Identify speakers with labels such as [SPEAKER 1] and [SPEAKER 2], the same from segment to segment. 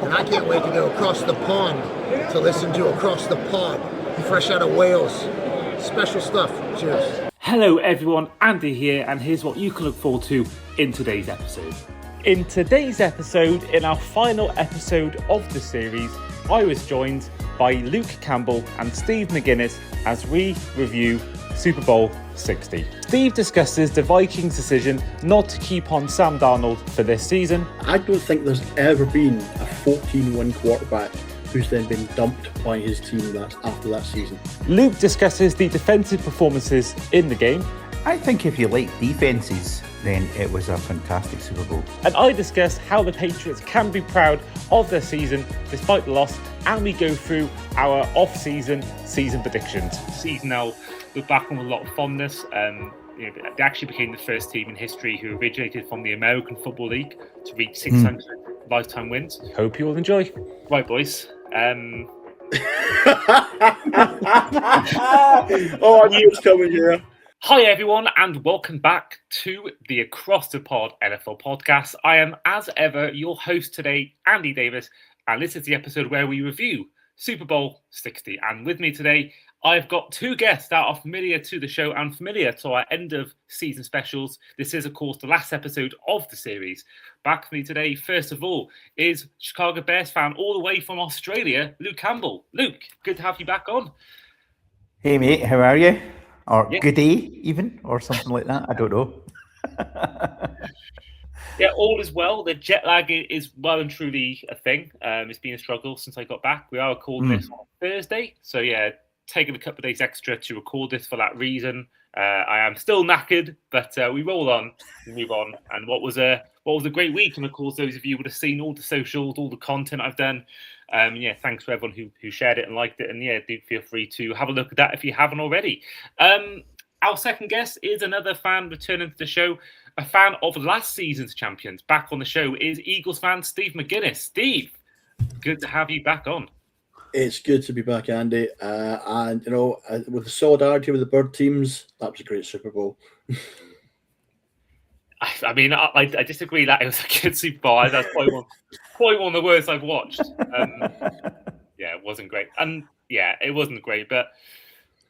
[SPEAKER 1] And I can't wait to go across the pond to listen to Across the Pod, fresh out of Wales. Special stuff. Cheers.
[SPEAKER 2] Hello everyone, Andy here, and here's what you can look forward to in today's episode. In today's episode, in our final episode of the series, I was joined by Luke Campbell and Steve McGuiness as we review Super Bowl 60. Steve discusses the Vikings' decision not to keep on Sam Darnold for this season.
[SPEAKER 3] I don't think there's ever been a 14-win quarterback who's then been dumped by his team after that season.
[SPEAKER 2] Luke discusses the defensive performances in the game.
[SPEAKER 4] I think if you like defences, then it was a fantastic Super Bowl.
[SPEAKER 2] And I discuss how the Patriots can be proud of their season despite the loss, and we go through our off-season season predictions. Season now look back on with a lot of fondness. They actually became the first team in history who originated from the American Football League to reach 600 lifetime wins. Hope you all enjoy. Right, boys.
[SPEAKER 3] Oh, I knew it was coming here.
[SPEAKER 2] Hi everyone, and welcome back to the Across the Pod NFL podcast. I am, as ever, your host today, Andy Davis, and this is the episode where we review Super Bowl 60. And with me today, I've got two guests that are familiar to the show and familiar to our end of season specials. This is, of course, the last episode of the series. Back with me today, first of all, is Chicago Bears fan all the way from Australia, Luke Campbell. Luke, good to have you back on.
[SPEAKER 4] Hey mate, how are you? Or good day, even, or something like that. I don't know.
[SPEAKER 2] Yeah, all is well. The jet lag is well and truly a thing. It's been a struggle since I got back. We are recording this on Thursday. So yeah, taking a couple of days extra to record this for that reason. I am still knackered, but we roll on, we move on. And what was a great week. And of course, those of you would have seen all the socials, all the content I've done. Thanks for everyone who shared it and liked it. And yeah, do feel free to have a look at that if you haven't already. Our second guest is another fan returning to the show, a fan of last season's champions. Back on the show is Eagles fan Steve McGuiness. Steve, good to have you back on.
[SPEAKER 3] It's good to be back, Andy. And, with the solidarity with the bird teams, that was a great Super Bowl.
[SPEAKER 2] I mean, I disagree that it was a good Super Bowl. That's probably one of the worst I've watched. It wasn't great. And yeah, it wasn't great. But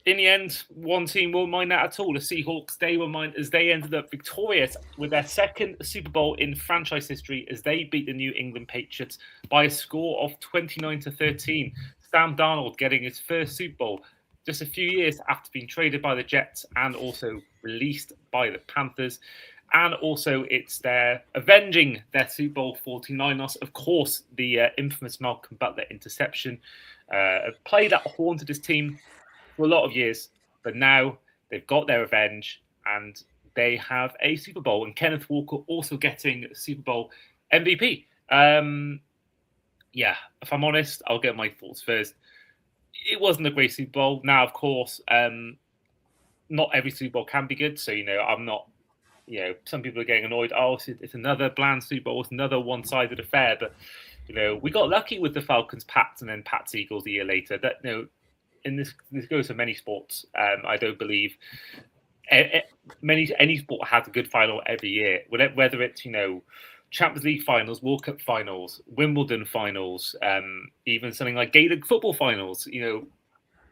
[SPEAKER 2] in the end, one team won't mind that at all. The Seahawks, they won't mind as they ended up victorious with their second Super Bowl in franchise history as they beat the New England Patriots by a score of 29-13. Sam Darnold getting his first Super Bowl just a few years after being traded by the Jets and also released by the Panthers. And also, it's their avenging their Super Bowl 49 loss. Of course, the infamous Malcolm Butler interception, a play that haunted his team for a lot of years. But now they've got their revenge and they have a Super Bowl. And Kenneth Walker also getting Super Bowl MVP. If I'm honest, I'll get my thoughts first. It wasn't a great Super Bowl. Now, of course, not every Super Bowl can be good. So, I'm not. Some people are getting annoyed. Oh, it's another bland Super Bowl. It's another one-sided affair. But, we got lucky with the Falcons, Pats, and then Pats, Eagles a year later. That, and this goes for many sports. I don't believe any sport has a good final every year. Whether it's, Champions League finals, World Cup finals, Wimbledon finals, even something like Gaelic football finals,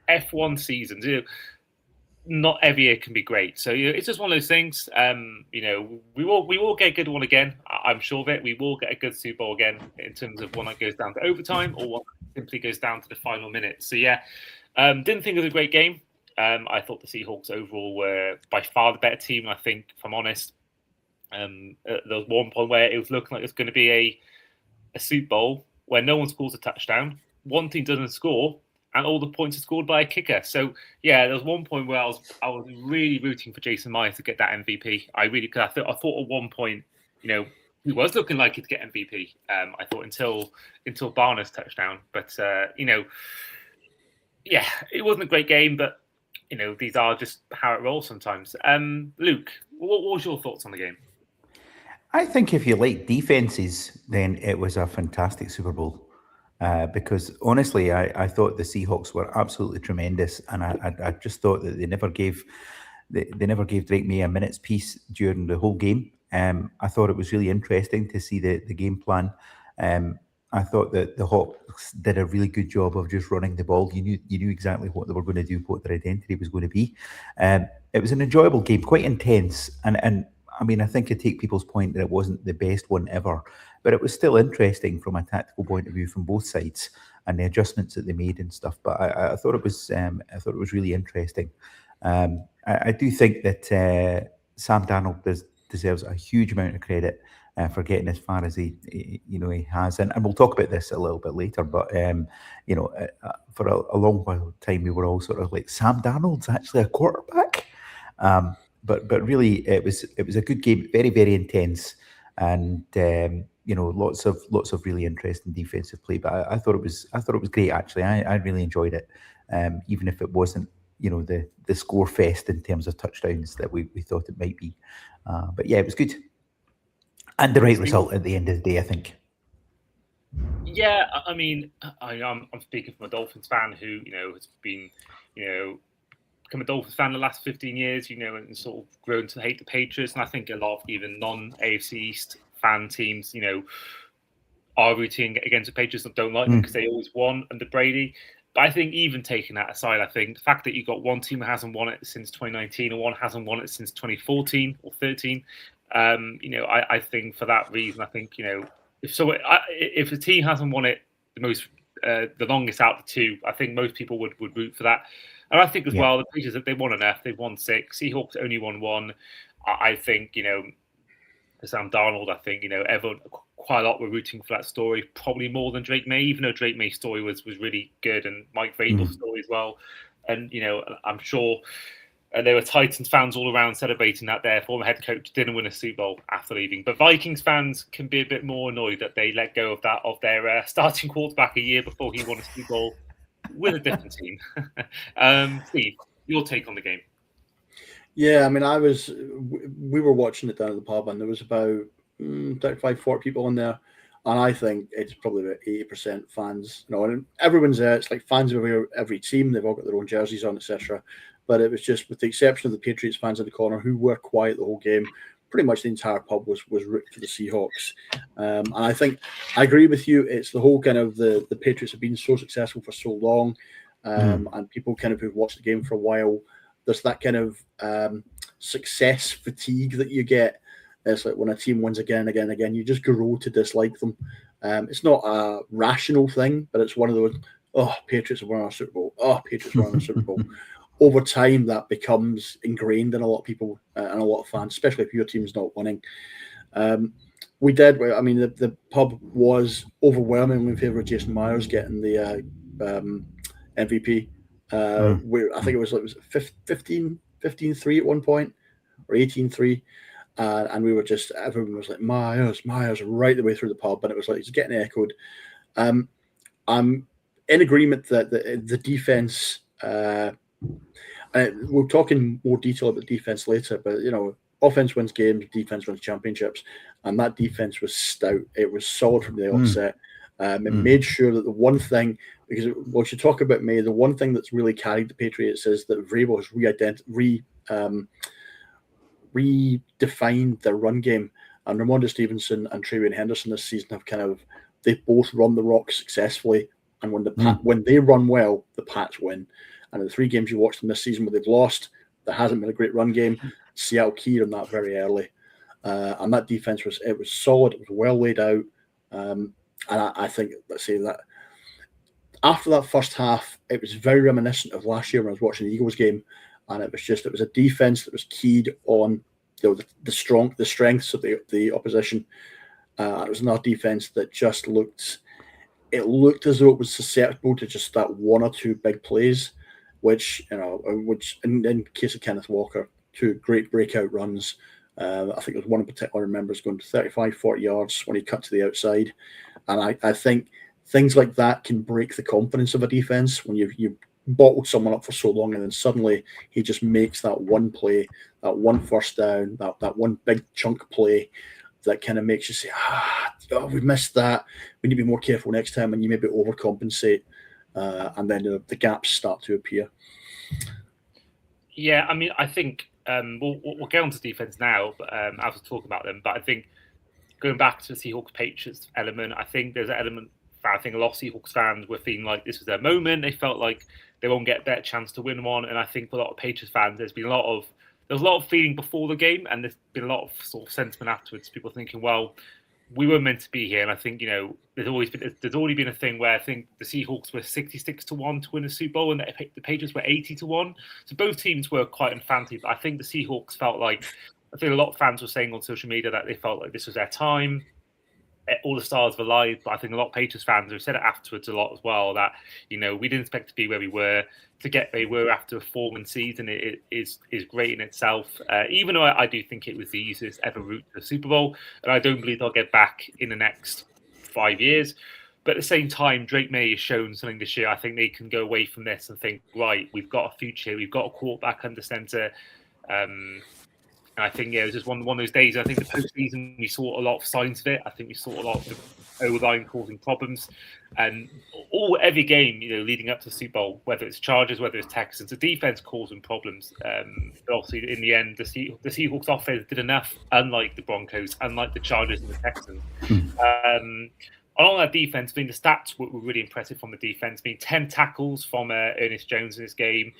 [SPEAKER 2] F1 seasons, not every year can be great. So it's just one of those things. We will get a good one again. I'm sure of it. We will get a good Super Bowl again in terms of one that goes down to overtime or one that simply goes down to the final minute. So didn't think it was a great game. I thought the Seahawks overall were by far the better team. I think, if I'm honest, there was one point where it was looking like it's going to be a Super Bowl where no one scores a touchdown, one team doesn't score, and all the points are scored by a kicker. So there was one point where I was really rooting for Jason Myers to get that MVP. I thought at one point, he was looking like he'd get MVP. I thought until Barner's touchdown, but it wasn't a great game, but these are just how it rolls sometimes. Luke, what was your thoughts on the game?
[SPEAKER 4] I think if you like defences, then it was a fantastic Super Bowl. Because honestly, I thought the Seahawks were absolutely tremendous, and I just thought that they never gave Drake Maye a minute's peace during the whole game. I thought it was really interesting to see the game plan. I thought that the Hawks did a really good job of just running the ball. You knew exactly what they were going to do, what their identity was going to be. It was an enjoyable game, quite intense, and I mean, I think I take people's point that it wasn't the best one ever, but it was still interesting from a tactical point of view from both sides and the adjustments that they made and stuff. But I thought it was really interesting. I do think that Sam Darnold deserves a huge amount of credit for getting as far as he has, and we'll talk about this a little bit later. But for a long while time, we were all sort of like, Sam Darnold's actually a quarterback. But really, it was a good game, very, very intense, and lots of really interesting defensive play. But I thought it was great actually. I really enjoyed it, even if it wasn't the score fest in terms of touchdowns that we thought it might be. But yeah, it was good, and the right result at the end of the day, I think.
[SPEAKER 2] Yeah, I mean, I'm speaking from a Dolphins fan who has been become a Dolphins fan the last 15 years, and sort of grown to hate the Patriots. And I think a lot of even non-AFC East fan teams, are rooting against the Patriots that don't like them because they always won under Brady. But I think even taking that aside, I think the fact that you've got one team that hasn't won it since 2019 and one hasn't won it since 2014 or 13, I think for that reason, I think, if a team hasn't won it the longest out of the two, I think most people would root for that. And I think as well, the Patriots, if they won enough, they've won 6. Seahawks only won 1. I think, for Sam Darnold, I think, everyone, quite a lot were rooting for that story, probably more than Drake Maye, even though Drake Maye's story was really good, and Mike Vrabel's story as well. And, I'm sure there were Titans fans all around celebrating that their former head coach didn't win a Super Bowl after leaving. But Vikings fans can be a bit more annoyed that they let go of their starting quarterback a year before he won a Super Bowl with a different team. Steve, your take on the game?
[SPEAKER 3] Yeah, I mean, we were watching it down at the pub, and there was about 35, 40 people in there, and I think it's probably about 80% fans. And everyone's there. It's like fans of every team. They've all got their own jerseys on, etc. But it was just, with the exception of the Patriots fans in the corner who were quiet the whole game, pretty much the entire pub was rooting for the Seahawks. And I think I agree with you. It's the whole kind of the Patriots have been so successful for so long, and people kind of who've watched the game for a while, there's that kind of success fatigue that you get. It's like when a team wins again and again and again, you just grow to dislike them. It's not a rational thing, but it's one of those, Patriots have won our Super Bowl. Oh, Patriots won our Super Bowl. Over time, that becomes ingrained in a lot of people and a lot of fans, especially if your team's not winning. We did. I mean, the pub was overwhelmingly in favour of Jason Myers getting the MVP. I think it was 15-3 at one point, or 18-3. And we were just, everyone was like, Myers right the way through the pub. And it was like, it's getting echoed. I'm in agreement that the defense, we'll talk in more detail about defense later, but offense wins games, defense wins championships, and that defense was stout. It was solid from the offset. It made sure that the one thing, because we should talk about May, the one thing that's really carried the Patriots is that Vrabel has redefined their run game, and Ramondre Stevenson and Travion Henderson this season have they've both run the rock successfully, and when they run well, the Pats win. And in the 3 games you watched them this season where they've lost, there hasn't been a great run game. Seattle keyed on that very early, and that defense was solid. It was well laid out, and I think, let's say that after that first half, it was very reminiscent of last year when I was watching the Eagles game, and it was a defense that was keyed on the strengths of the opposition. It was not a defense that just looked as though it was susceptible to just that one or two big plays, which in case of Kenneth Walker, 2 great breakout runs. I think there was one in particular I remember going to 35, 40 yards when he cut to the outside. And I think things like that can break the confidence of a defense when you bottled someone up for so long and then suddenly he just makes that one play, that one first down, that one big chunk play that kind of makes you say, we missed that. We need to be more careful next time, and you maybe overcompensate. And then the gaps start to appear.
[SPEAKER 2] Yeah, I mean, I think we'll get on to defense now, but as we talk about them. But I think going back to the Seahawks Patriots element, I think there's an element I think a lot of Seahawks fans were feeling like this was their moment. They felt like they won't get a better chance to win one. And I think for a lot of Patriots fans, there was a lot of feeling before the game, and there's been a lot of sort of sentiment afterwards. People thinking, well, we were meant to be here. And I think, there's already been a thing where I think the Seahawks were 66-1 to win a Super Bowl, and the Patriots were 80-1. So both teams were quite unfancy. But I think the Seahawks felt like, I think a lot of fans were saying on social media that they felt like this was their time. All the stars were alive, but I think a lot of Patriots fans have said it afterwards a lot as well, that we didn't expect to be where we were. To get where we were after a 4-win season it is great in itself. Even though I do think it was the easiest ever route to the Super Bowl, and I don't believe they'll get back in the next 5 years. But at the same time, Drake Maye has shown something this year. I think they can go away from this and think, right, we've got a future here. We've got a quarterback under center. And I think, it was just one of those days. I think the postseason, we saw a lot of signs of it. I think we saw a lot of the O-line causing problems. And every game, leading up to the Super Bowl, whether it's Chargers, whether it's Texans, the defense causing problems. But obviously, in the end, the Seahawks offense did enough, unlike the Broncos, unlike the Chargers and the Texans. On that defense, the stats were really impressive from the defense. 10 tackles from Ernest Jones in this game.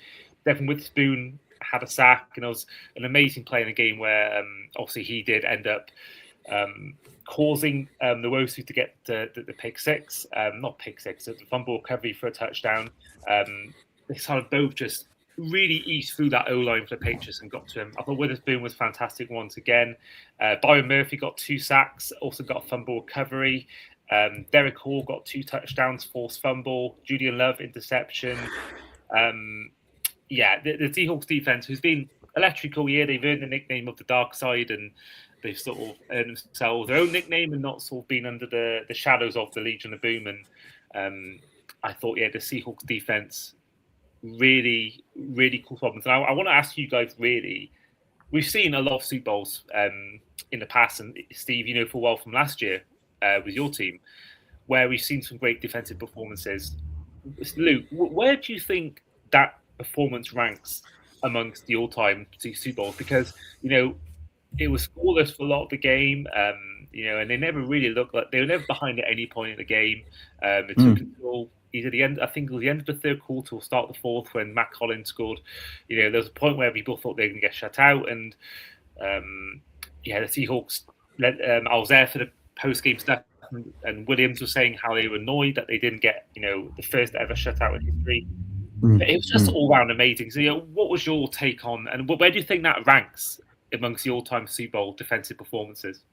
[SPEAKER 2] Devin Witherspoon had a sack, and it was an amazing play in a game where obviously he did end up causing the Wosu to get the pick six, not pick six, the fumble recovery for a touchdown. They kind of both just really eased through that O-line for the Patriots and got to him. I thought Witherspoon was fantastic once again. Byron Murphy got 2 sacks, also got a fumble recovery. Derek Hall got 2 touchdowns, forced fumble. Julian Love interception. The Seahawks defense, who's been electric all year, they've earned the nickname of the dark side, and they've sort of earned themselves their own nickname and not sort of been under the shadows of the Legion of Boom. And I thought, the Seahawks defense really, really cool problems. And I want to ask you guys, really, we've seen a lot of Super Bowls in the past, and Steve, for a while from last year with your team, where we've seen some great defensive performances. Luke, where do you think that performance ranks amongst the all-time Super Bowls? Because it was scoreless for a lot of the game, and they never really looked like they were never behind at any point in the game. It took until either the end, I think it was the end of the third quarter or start the fourth, when Matt Collins scored. There was a point where people thought they were going to get shut out, and the Seahawks. I was there for the post-game stuff, and Williams was saying how they were annoyed that they didn't get the first ever shutout in history. It was just all round amazing. So, what was your take on, and where do you think that ranks amongst the all-time Super Bowl defensive performances?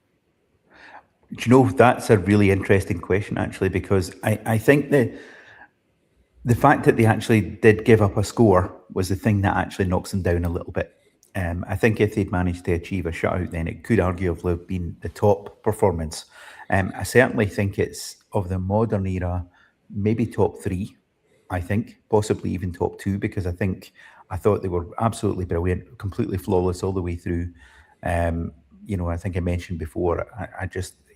[SPEAKER 4] That's a really interesting question, actually, because I think the fact that they actually did give up a score was the thing that actually knocks them down a little bit. I think if they'd managed to achieve a shutout, then it could arguably have been the top performance. I certainly think it's, of the modern era, maybe top 3. I think possibly even top 2, because I thought they were absolutely brilliant, completely flawless all the way through. I think I mentioned before,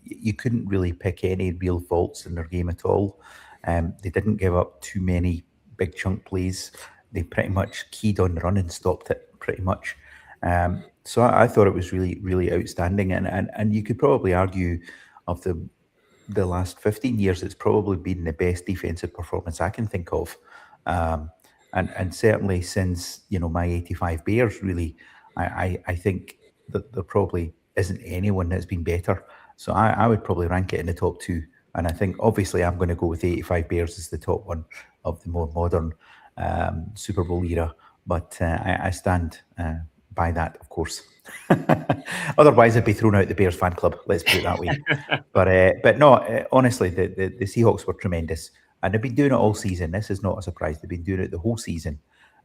[SPEAKER 4] you couldn't really pick any real faults in their game at all. They didn't give up too many big chunk plays. They pretty much keyed on the run and stopped it pretty much. So I thought it was really, really outstanding. And you could probably argue of the last 15 years, it's probably been the best defensive performance I can think of. And certainly since, my 85 Bears, really, I think that there probably isn't anyone that's been better. So I would probably rank it in the top 2. And I think, obviously, I'm going to go with 85 Bears as the top one of the more modern Super Bowl era. But I stand by that, of course. Otherwise, I'd be thrown out the Bears fan club. Let's put it that way. But no, honestly, the Seahawks were tremendous, and they've been doing it all season. This is not a surprise. They've been doing it the whole season,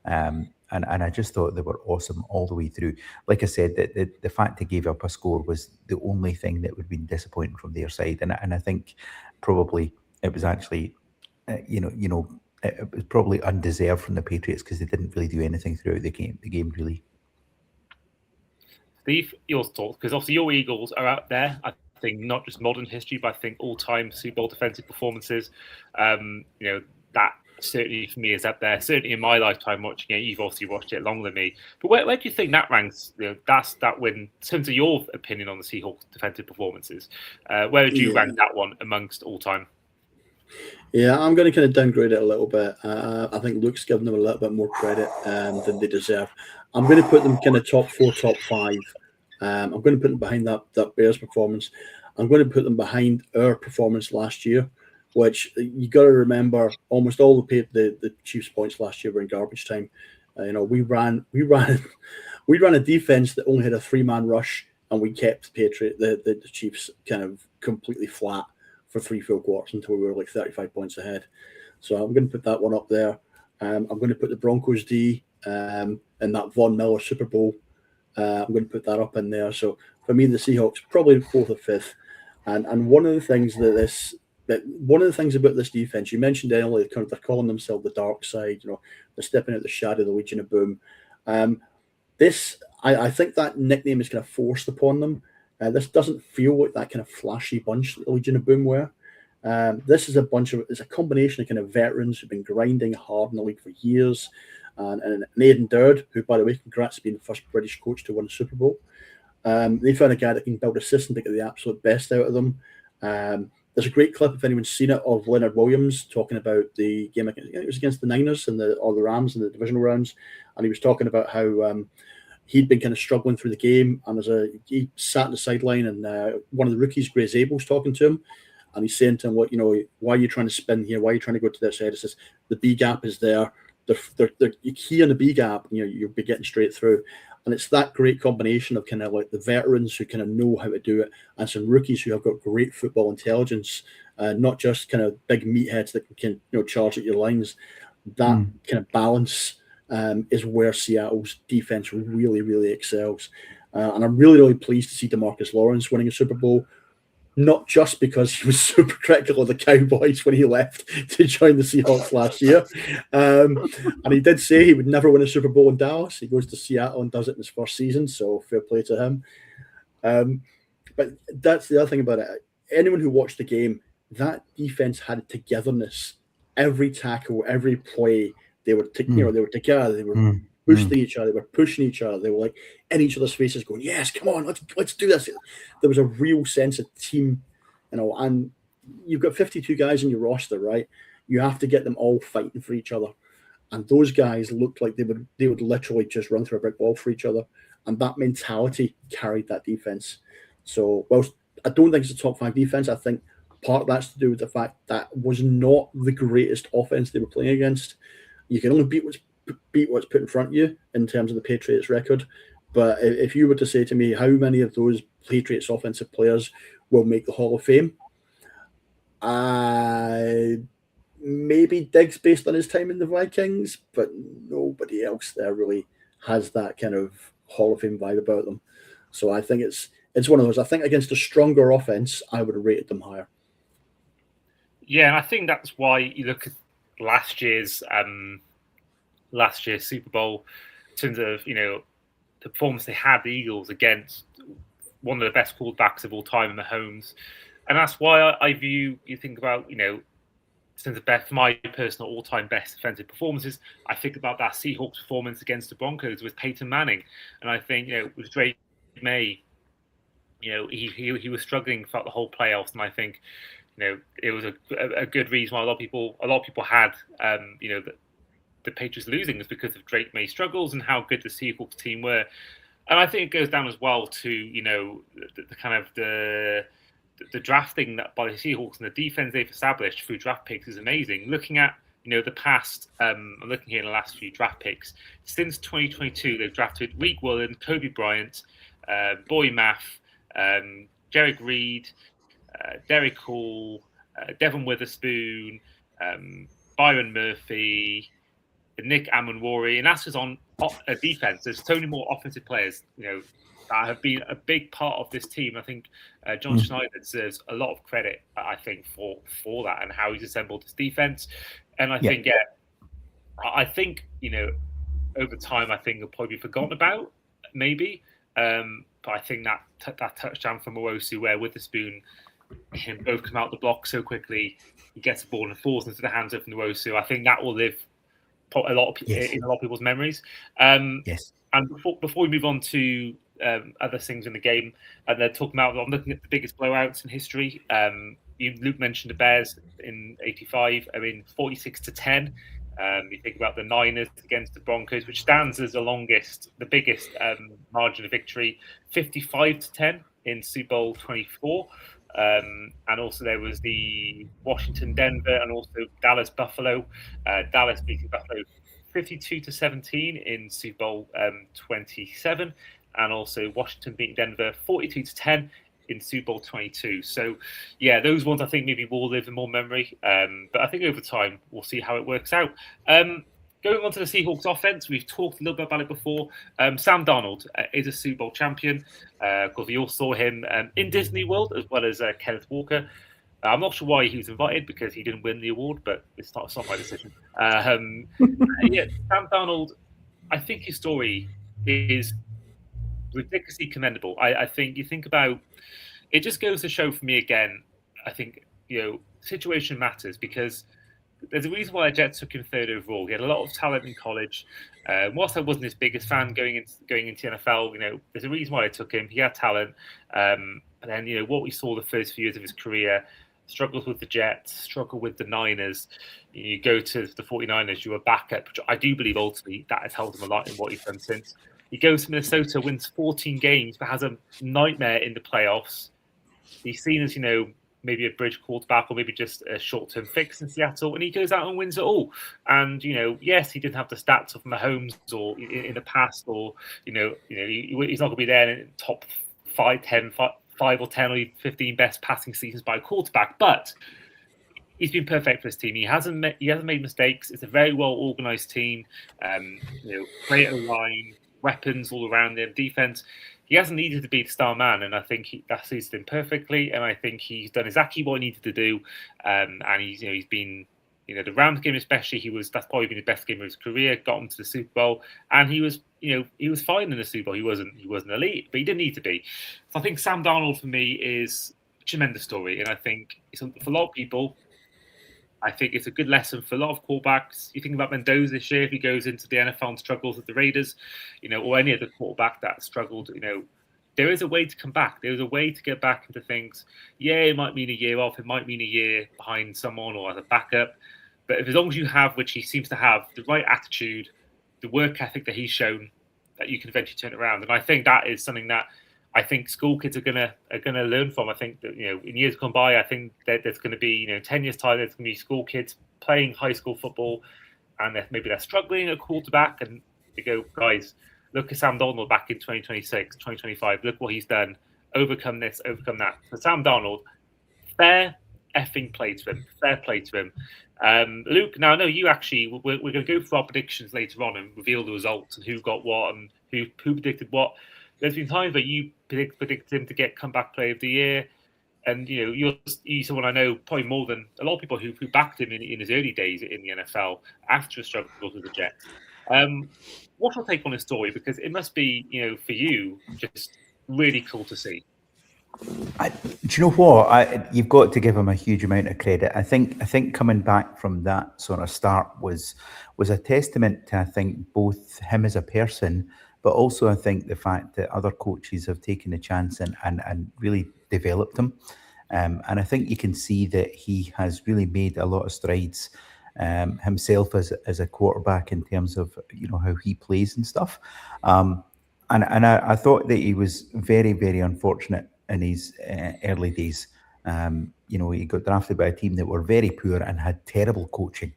[SPEAKER 4] and I just thought they were awesome all the way through. Like I said, the fact they gave up a score was the only thing that would have been disappointing from their side, and I think probably it was actually, it was probably undeserved from the Patriots, because they didn't really do anything throughout the game really.
[SPEAKER 2] Steve, your thoughts? Because obviously your Eagles are out there. I think not just modern history, but I think all-time Super Bowl defensive performances. That certainly for me is up there. Certainly in my lifetime watching it. You've obviously watched it longer than me. But where do you think that ranks? That's that win. In terms of your opinion on the Seahawks defensive performances, where would you rank that one amongst all-time?
[SPEAKER 3] Yeah, I'm going to kind of downgrade it a little bit. I think Luke's given them a little bit more credit than they deserve. I'm going to put them kind of top 4, top 5. I'm going to put them behind that Bears performance. I'm going to put them behind our performance last year, which you got to remember. Almost all the Chiefs' points last year were in garbage time. We ran a defense that only had a 3-man rush, and we kept the Chiefs kind of completely flat for 3 full quarters until we were like 35 points ahead. So I'm going to put that one up there. I'm going to put the Broncos D and that Von Miller Super Bowl. I'm going to put that up in there. So for me, the Seahawks probably 4th or 5th. And one of the things about this defense, you mentioned earlier, they're calling themselves the dark side. They're stepping out the shadow of the Legion of Boom. I think that nickname is kind of forced upon them. This doesn't feel like that kind of flashy bunch that the Legion of Boom were. This is it's a combination of kind of veterans who've been grinding hard in the league for years. And Aidan Dowd, who, by the way, congrats being the first British coach to win a Super Bowl. They found a guy that can build a system to get the absolute best out of them. There's a great clip, if anyone's seen it, of Leonard Williams talking about the game against the Niners or the Rams in the divisional rounds. And he was talking about how he'd been kind of struggling through the game, and he sat on the sideline, and one of the rookies, Gray Zabel's, talking to him, and he's saying to him, why are you trying to spin here? Why are you trying to go to this side? He says, the B gap is there. You key on the B gap, and you'll be getting straight through. And it's that great combination of kind of like the veterans who kind of know how to do it, and some rookies who have got great football intelligence, not just kind of big meatheads that can charge at your lines. That kind of balance is where Seattle's defense really, really excels. And I'm really, really pleased to see DeMarcus Lawrence winning a Super Bowl, not just because he was super critical of the Cowboys when he left to join the Seahawks last year. And he did say he would never win a Super Bowl in Dallas. He goes to Seattle and does it in his first season, so fair play to him. But that's the other thing about it. Anyone who watched the game, that defense had togetherness. Every tackle, every play, they were they were together. They were boosting each other. They were pushing each other. They were like in each other's faces, going, "Yes, come on, let's do this." There was a real sense of team, And you've got 52 guys in your roster, right? You have to get them all fighting for each other, and those guys looked like they would literally just run through a brick wall for each other, and that mentality carried that defense. So, whilst I don't think it's a top 5 defense, I think part of that's to do with the fact that was not the greatest offense they were playing against. You can only beat what's put in front of you in terms of the Patriots record. But if you were to say to me, how many of those Patriots offensive players will make the Hall of Fame? Maybe Diggs based on his time in the Vikings, but nobody else there really has that kind of Hall of Fame vibe about them. So I think it's one of those. I think against a stronger offense, I would have rated them higher.
[SPEAKER 2] Yeah, and I think that's why you look at last year's Super Bowl in terms of the performance they had, the Eagles, against one of the best quarterbacks of all time in Mahomes. And that's why you think about in terms of my personal all-time best defensive performances, I think about that Seahawks performance against the Broncos with Peyton Manning. And I think with Drake Maye, he was struggling throughout the whole playoffs, and I think it was a good reason why a lot of people had the Patriots losing was because of Drake Maye's struggles and how good the Seahawks team were. And I think it goes down as well to the kind of the drafting that by the Seahawks and the defense they've established through draft picks is amazing. Looking at the past, I'm looking here in the last few draft picks since 2022, they've drafted Reek Willen, Kobe Bryant, Boy Math, Derek Reed, Derek Hall, Devon Witherspoon, Byron Murphy, Nick Amonwori, and that's just on a defense. There's so many more offensive players, that have been a big part of this team. I think John Schneider deserves a lot of credit, I think, for that and how he's assembled this defense. And I think, over time, I think he'll probably be forgotten about, maybe. But I think that touchdown from Owusu, where Witherspoon him both come out the block so quickly, he gets the ball and falls into the hands of Owusu. I think that will live in a lot of people's memories.
[SPEAKER 4] Yes.
[SPEAKER 2] And before we move on to other things in the game, and they're talking about, I'm looking at the biggest blowouts in history. Luke mentioned the Bears in '85. I mean, 46-10. You think about the Niners against the Broncos, which stands as the biggest margin of victory, 55-10 in Super Bowl 24. And also there was the Washington Denver and also Dallas Buffalo. Dallas beating Buffalo 52-17 in Super Bowl 27, and also Washington beating Denver 42-10 in Super Bowl 22. So, yeah, those ones I think maybe will live in more memory. But I think over time we'll see how it works out. Going on to the Seahawks offense, we've talked a little bit about it before. Sam Darnold is a Super Bowl champion. Because we all saw him in Disney World as well as Kenneth Walker. I'm not sure why he was invited because he didn't win the award, but it's not my decision. Yeah, Sam Darnold, I think his story is ridiculously commendable. I think you think about it, just goes to show for me again. I think situation matters because there's a reason why the Jets took him third overall. He had a lot of talent in college. Whilst I wasn't his biggest fan going into the NFL, there's a reason why they took him. He had talent. And then what we saw the first few years of his career, struggles with the Jets, struggle with the Niners. You go to the 49ers, you're a backup, which I do believe ultimately that has helped him a lot in what he's done since. He goes to Minnesota, wins 14 games, but has a nightmare in the playoffs. He's seen as, maybe a bridge quarterback or maybe just a short-term fix in Seattle, and he goes out and wins it all. And, yes, he didn't have the stats of Mahomes or in the past, or, he's not going to be there in the top 5 or 10 or 15 best passing seasons by a quarterback, but he's been perfect for his team. He hasn't made mistakes. It's a very well-organized team, great O-line, weapons all around him, defense. He hasn't needed to be the star man, and I think that suits him perfectly. And I think he's done exactly what he needed to do. And he's been, the Rams game especially. That's probably been the best game of his career. Got him to the Super Bowl, and he was fine in the Super Bowl. He wasn't elite, but he didn't need to be. So I think Sam Darnold for me is a tremendous story, and I think for a lot of people, I think it's a good lesson for a lot of quarterbacks. You think about Mendoza this year, if he goes into the NFL and struggles with the Raiders, or any other quarterback that struggled, there is a way to come back. There is a way to get back into things. Yeah, it might mean a year off. It might mean a year behind someone or as a backup. But as long as you have, which he seems to have, the right attitude, the work ethic that he's shown, that you can eventually turn it around. And I think that is something that I think school kids are gonna learn from. I think that in years gone by, I think that there's going to be 10 years time, there's going to be school kids playing high school football, and maybe they're struggling at quarterback, and they go, guys, look at Sam Darnold back in 2026, 2025. Look what he's done. Overcome this, overcome that. So Sam Darnold, fair effing play to him. Fair play to him. Luke, now I know you actually, we're going to go through our predictions later on and reveal the results and who got what and who predicted what. There's been times where you predicted him to get comeback player of the year, and you're someone I know probably more than a lot of people who backed him in his early days in the NFL after a struggle with the Jets. What's your take on his story? Because it must be, for you, just really cool to see.
[SPEAKER 4] Do you know what? You've got to give him a huge amount of credit. I think coming back from that sort of start was a testament to, I think, both him as a person, but also I think the fact that other coaches have taken a chance and really developed him. And I think you can see that he has really made a lot of strides himself as a quarterback in terms of how he plays and stuff. And I thought that he was very, very unfortunate in his early days. He got drafted by a team that were very poor and had terrible coaching.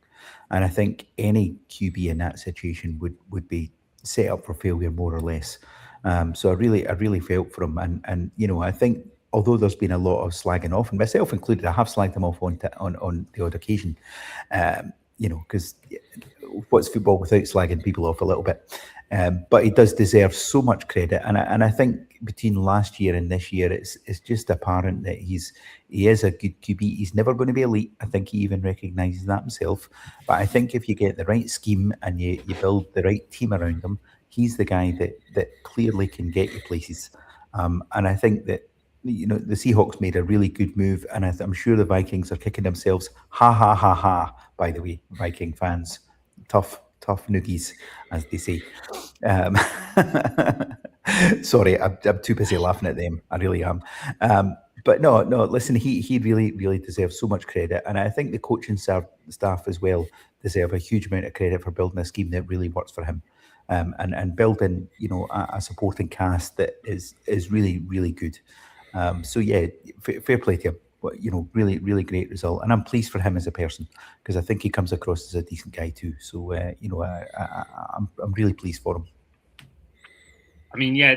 [SPEAKER 4] And I think any QB in that situation would be set up for failure, more or less. So I really felt for him. And I think although there's been a lot of slagging off, and myself included, I have slagged him off on the odd occasion, because what's football without slagging people off a little bit? But he does deserve so much credit, and I think between last year and this year, it's just apparent that he is a good QB. He's never going to be elite. I think he even recognises that himself. But I think if you get the right scheme and you build the right team around him, he's the guy that clearly can get you places. And I think that the Seahawks made a really good move, and I'm sure the Vikings are kicking themselves. Ha ha ha ha! By the way, Viking fans, tough noogies, as they say. Sorry, I'm too busy laughing at them. I really am. But no. Listen, he really deserves so much credit, and I think the coaching staff as well deserve a huge amount of credit for building a scheme that really works for him, and building a supporting cast that is really good. So yeah, fair play to him. But really great result, and I'm pleased for him as a person because I think he comes across as a decent guy too. So I'm really pleased for him.
[SPEAKER 2] I mean, yeah,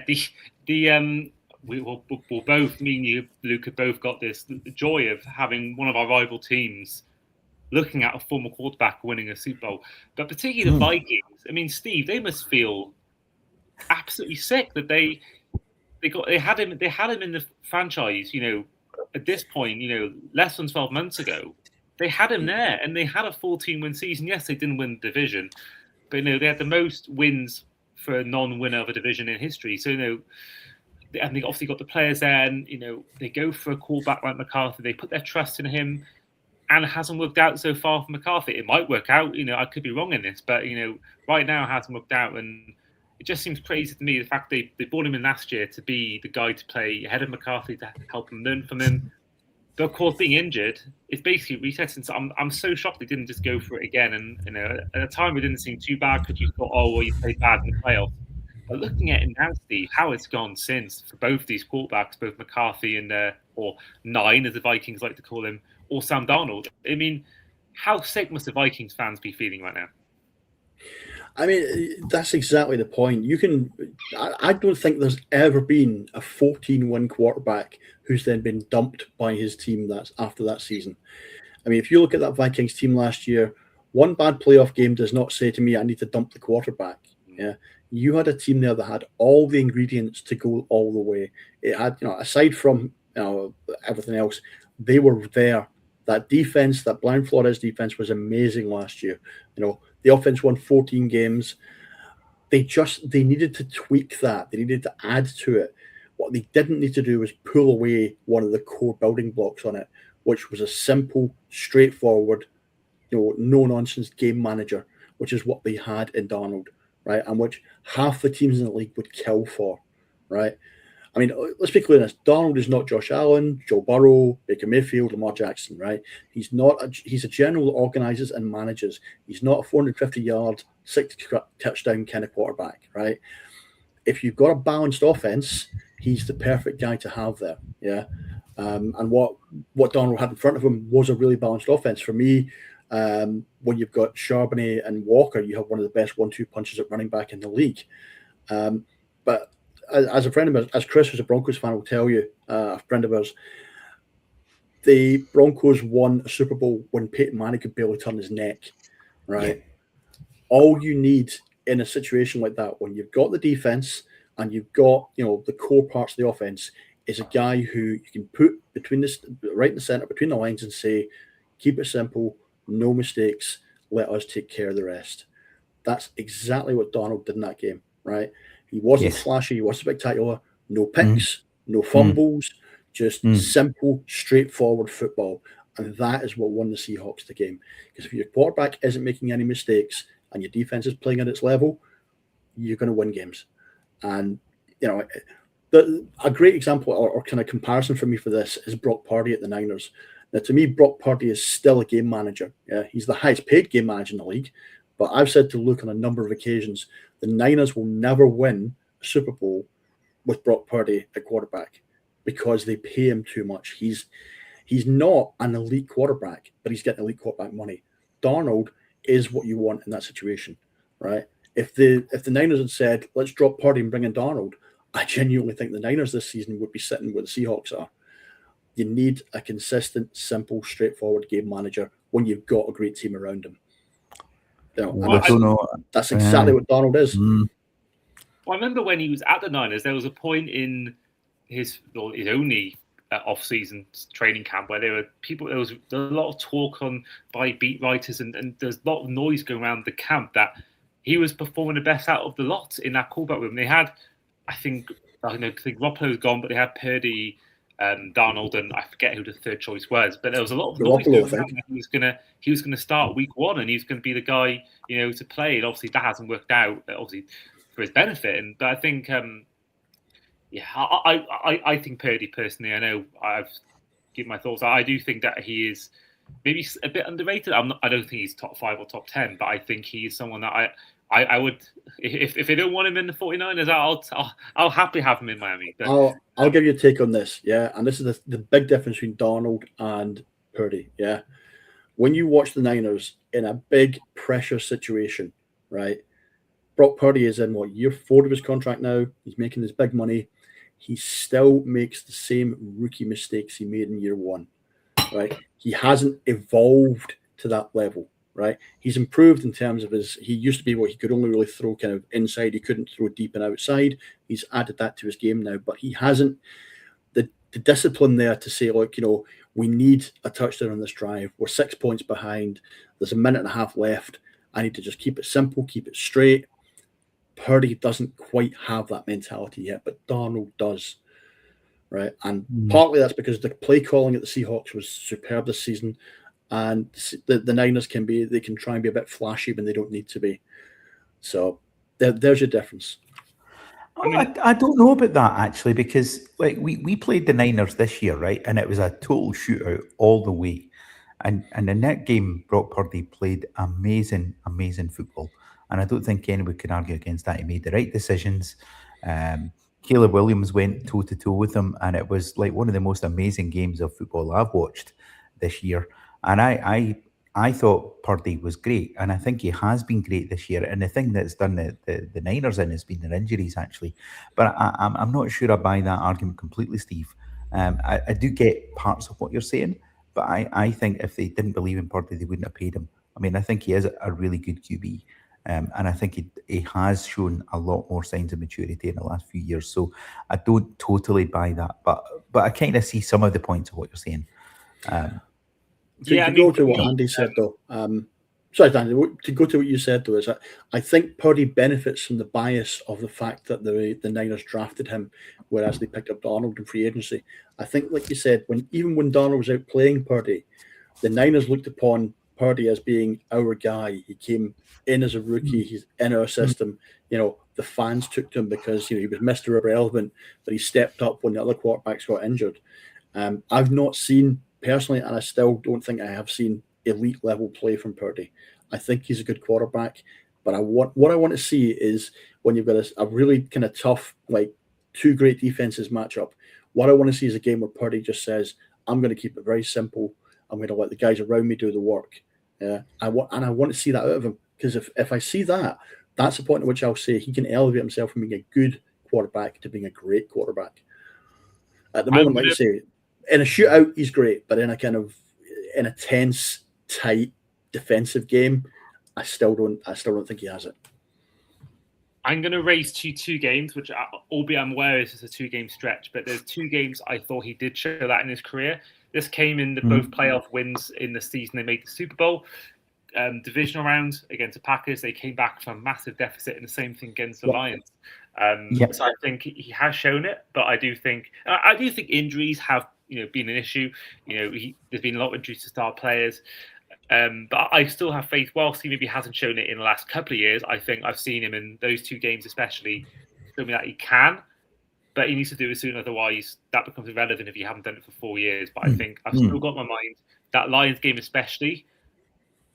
[SPEAKER 2] we'll both, me and you, Luke, have both got the joy of having one of our rival teams looking at a former quarterback winning a Super Bowl, but particularly the Vikings. I mean, Steve, they must feel absolutely sick that they had him in the franchise. At this point, less than 12 months ago, they had him there, and they had a 14-win season. Yes, they didn't win the division, but they had the most wins for a non-winner of a division in history. So and they obviously got the players there, and they go for a quarterback like McCarthy. They put their trust in him, and it hasn't worked out so far for McCarthy. It might work out. I could be wrong in this, but right now it hasn't worked out, and it just seems crazy to me the fact they brought him in last year to be the guy to play ahead of McCarthy to help him learn from him. But of course, being injured, it's basically reset. And so I'm so shocked they didn't just go for it again. And at a time it didn't seem too bad because you thought, oh well, you played bad in the playoffs. But looking at it now, Steve, how it's gone since for both these quarterbacks, both McCarthy and or Nine, as the Vikings like to call him, or Sam Darnold. I mean, how sick must the Vikings fans be feeling right now?
[SPEAKER 3] I mean, that's exactly the point. I don't think there's ever been a 14-win quarterback who's then been dumped by his team that's after that season. I mean, if you look at that Vikings team last year, one bad playoff game does not say to me, I need to dump the quarterback. Yeah. You had a team there that had all the ingredients to go all the way. It had, aside from everything else, they were there. That defense, that Brian Flores defense was amazing last year. The offense won 14 games. They needed to tweak that. They needed to add to it. What they didn't need to do was pull away one of the core building blocks on it, which was a simple, straightforward, no-nonsense game manager, which is what they had in Darnold, right? And which half the teams in the league would kill for, right? I mean, let's be clear on this. Darnold is not Josh Allen, Joe Burrow, Baker Mayfield, Lamar Jackson, right? He's a general that organizes and manages. He's not a 450-yard, 6-touchdown kind of quarterback, right? If you've got a balanced offense, he's the perfect guy to have there, yeah? And what Darnold had in front of him was a really balanced offense. For me, when you've got Charbonnet and Walker, you have one of the best 1-2 punches at running back in the league. But as a friend of ours, as Chris, who's a Broncos fan, will tell you, a friend of ours, the Broncos won a Super Bowl when Peyton Manning could barely turn his neck, right? Yeah. All you need in a situation like that, when you've got the defense and you've got, the core parts of the offense, is a guy who you can put right in the center, between the lines and say, keep it simple, no mistakes, let us take care of the rest. That's exactly what Darnold did in that game, right? He wasn't flashy. He wasn't spectacular. No picks, no fumbles, just simple, straightforward football. And that is what won the Seahawks the game. Because if your quarterback isn't making any mistakes and your defense is playing at its level, you're going to win games. And, a great example or kind of comparison for me for this is Brock Purdy at the Niners. Now, to me, Brock Purdy is still a game manager. Yeah, he's the highest paid game manager in the league. But I've said to Luke on a number of occasions, the Niners will never win a Super Bowl with Brock Purdy at quarterback because they pay him too much. He's not an elite quarterback, but he's getting elite quarterback money. Darnold is what you want in that situation, right? If the Niners had said, let's drop Purdy and bring in Darnold, I genuinely think the Niners this season would be sitting where the Seahawks are. You need a consistent, simple, straightforward game manager when you've got a great team around him. That's exactly what Darnold is.
[SPEAKER 2] Well, I remember when he was at the Niners, there was a point in his only off-season training camp where there was a lot of talk by beat writers and there's a lot of noise going around the camp that he was performing the best out of the lot in that quarterback room. They had, I think Garoppolo's gone, but they had Purdy, Darnold, and I forget who the third choice was. But there was a lot of noise going around that he was gonna start week one and he was gonna be the guy to play. And obviously that hasn't worked out. Obviously for his benefit. But I think Yeah, I think Purdy personally. I know I've given my thoughts. I do think that he is maybe a bit underrated. I don't think he's top 5 or top 10, but I think he is someone that I would if they don't want him in the 49ers, I'll happily have him in Miami. But,
[SPEAKER 3] I'll give you a take on this, yeah. And this is the big difference between Darnold and Purdy, yeah. When you watch the Niners in a big pressure situation, right? Brock Purdy is in year 4 of his contract now. He's making his big money. He still makes the same rookie mistakes he made in year 1, right? He hasn't evolved to that level, right? He's improved in terms of he used to be he could only really throw kind of inside. He couldn't throw deep and outside. He's added that to his game now, but he hasn't the discipline there to say, we need a touchdown on this drive. We're 6 points behind. There's a minute and a half left. I need to just keep it simple, keep it straight. Purdy doesn't quite have that mentality yet, but Darnold does, right? And partly that's because the play calling at the Seahawks was superb this season, and the Niners can try and be a bit flashy when they don't need to be. So there's your difference.
[SPEAKER 4] I don't know about that actually, because we played the Niners this year, right? And it was a total shootout all the way. And in that game, Brock Purdy played amazing football. And I don't think anyone could argue against that. He made the right decisions. Caleb Williams went toe-to-toe with him, and it was like one of the most amazing games of football I've watched this year. And I thought Purdy was great, and I think he has been great this year. And the thing that's done the Niners in has been their injuries, actually. But I'm not sure I buy that argument completely, Steve. I do get parts of what you're saying, but I think if they didn't believe in Purdy, they wouldn't have paid him. I mean, I think he is a really good QB. And I think he has shown a lot more signs of maturity in the last few years. So I don't totally buy that, but I kind of see some of the points of what you're saying.
[SPEAKER 3] To go to what Andy said, though. Sorry, Danny. To go to what you said, though, is that I think Purdy benefits from the bias of the fact that the Niners drafted him, whereas they picked up Darnold in free agency. I think, like you said, even when Darnold was out playing Purdy, the Niners looked upon Purdy as being our guy. He came in as a rookie. He's in our system. The fans took to him because he was Mr. Irrelevant, but he stepped up when the other quarterbacks got injured. I've not seen personally, and I still don't think I have seen elite level play from Purdy. I think he's a good quarterback, but what I want to see is when you've got a really kind of tough, two great defenses match up. What I want to see is a game where Purdy just says, "I'm going to keep it very simple. I'm going to let the guys around me do the work." I want to see that out of him, because if I see that, that's the point at which I'll say he can elevate himself from being a good quarterback to being a great quarterback. At the moment, like you say, in a shootout, he's great, but in a tense, tight defensive game, I still don't think he has it.
[SPEAKER 2] I'm going to race two games, which, albeit I'm aware is just a 2-game stretch, but there's 2 games I thought he did show that in his career. This came in both playoff wins in the season they made the Super Bowl. Divisional round against the Packers, they came back from a massive deficit, and the same thing against the Lions. So I think he has shown it, but I do think injuries have been an issue. There's been a lot of injuries to star players. But I still have faith. Whilst he maybe hasn't shown it in the last couple of years, I think I've seen him in those 2 games especially show me that he can. But he needs to do it soon, otherwise that becomes irrelevant if you haven't done it for 4 years. But I think I've still got my mind that Lions game, especially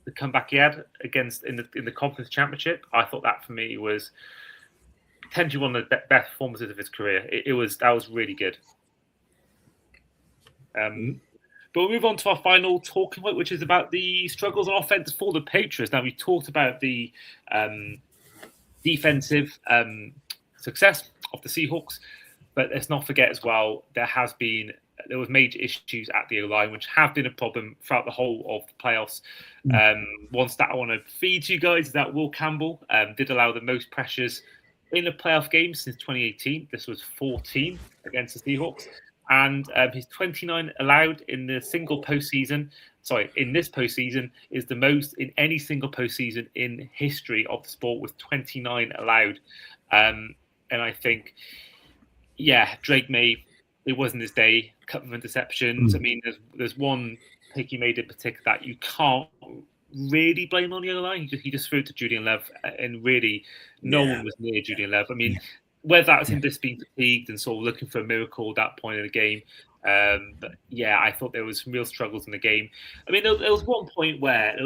[SPEAKER 2] the comeback he had against in the conference championship. I thought that for me was potentially one of the best performances of his career. That was really good. But we'll move on to our final talking point, which is about the struggles on offense for the Patriots. Now, we talked about the defensive success of the Seahawks, but let's not forget as well, there was major issues at the O-line, which have been a problem throughout the whole of the playoffs. One stat I want to feed you guys is that Will Campbell did allow the most pressures in a playoff game since 2018. This was 14 against the Seahawks. And his 29 allowed in this postseason is the most in any single postseason in history of the sport, with 29 allowed. And I think, Drake Maye, it wasn't his day. A couple of interceptions. I mean, there's one pick he made in particular that you can't really blame on the other line. He just threw it to Julian Love, and really no one was near Julian Love. I mean, whether that was him just being fatigued and sort of looking for a miracle at that point in the game. But yeah, I thought there was some real struggles in the game. I mean, there was one point where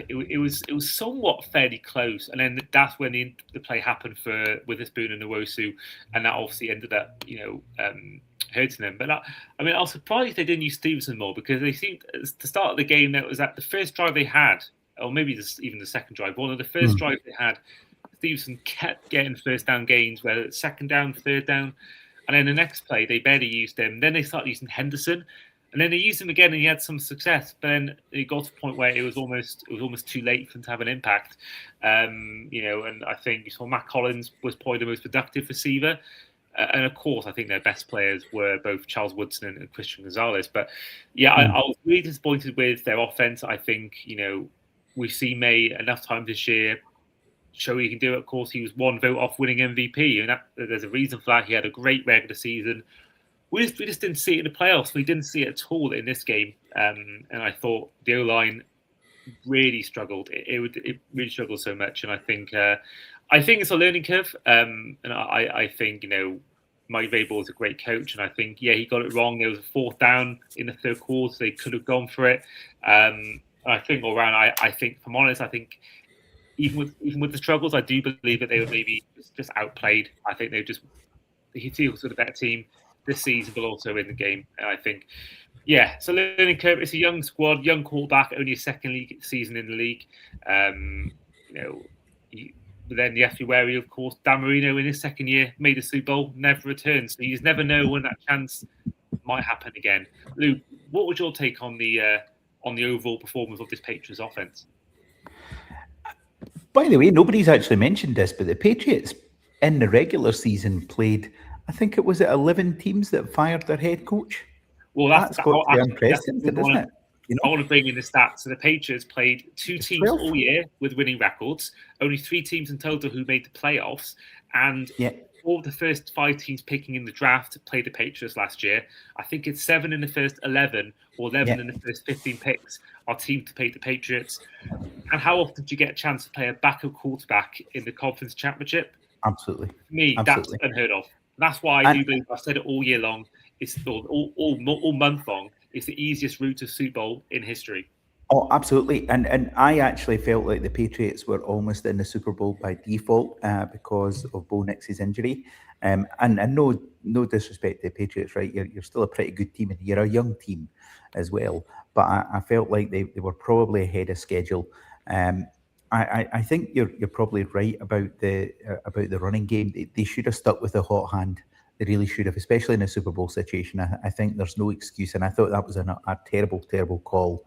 [SPEAKER 2] it was somewhat fairly close, and then that's when the play happened for Witherspoon and Nwosu, and that obviously ended up hurting them. But I mean, I was surprised they didn't use Stevenson more, because they seemed at the start of the game that was at the first drive they had, or maybe even the second drive, one of the first drives they had, Stevenson kept getting first down gains, whether it's second down, third down, and then the next play they barely used him. Then they started using Henderson. And then they used him again, and he had some success. But then it got to the point where it was almost too late for him to have an impact. And I think you saw Matt Collins was probably the most productive receiver. And of course, I think their best players were both Charles Woodson and Christian Gonzalez. But yeah, I was really disappointed with their offense. I think, we've seen May enough times this year show he can do it. Of course, he was one vote off winning MVP, and there's a reason for that. He had a great regular season. We just didn't see it in the playoffs. We didn't see it at all in this game. And I thought the O-line really struggled. It really struggled so much. And I think it's a learning curve. And I think, Mike Vrabel is a great coach. And I think, he got it wrong. There was a fourth down in the third quarter. So they could have gone for it. I think all around, I think, if I'm honest, I think even with the struggles, I do believe that they were maybe just outplayed. I think they were sort of a better team this season, but also in the game. And I think, so learning curve. It's a young squad, young quarterback, only a second league season in the league. But then you have to be wary, of course. Dan Marino in his second year made a Super Bowl, never returned. So you just never know when that chance might happen again. Lou, what was your take on the overall performance of this Patriots offense?
[SPEAKER 4] By the way, nobody's actually mentioned this, but the Patriots in the regular season played, I think it was 11 teams that fired their head coach.
[SPEAKER 2] Well, that's
[SPEAKER 4] got to be unprecedented, isn't it?
[SPEAKER 2] I want to bring in the stats. So the Patriots played 2 teams all year with winning records. Only 3 teams in total who made the playoffs. And all of the first 5 teams picking in the draft played the Patriots last year. I think it's 7 in the first 11 or 11 in the first 15 picks are teams to pick the Patriots. And how often do you get a chance to play a backup quarterback in the conference championship?
[SPEAKER 4] Absolutely.
[SPEAKER 2] For me, that's unheard of. That's why I do believe, I've said it all year long, it's all month long, it's the easiest route to Super Bowl in history.
[SPEAKER 4] Oh, absolutely. And I actually felt like the Patriots were almost in the Super Bowl by default because of Bo Nix's injury. And no disrespect to the Patriots, right? You're still a pretty good team, and you're a young team as well. But I felt like they were probably ahead of schedule. I think you're probably right about the running game. They should have stuck with the hot hand. They really should have, especially in a Super Bowl situation. I think there's no excuse, and I thought that was a terrible, terrible call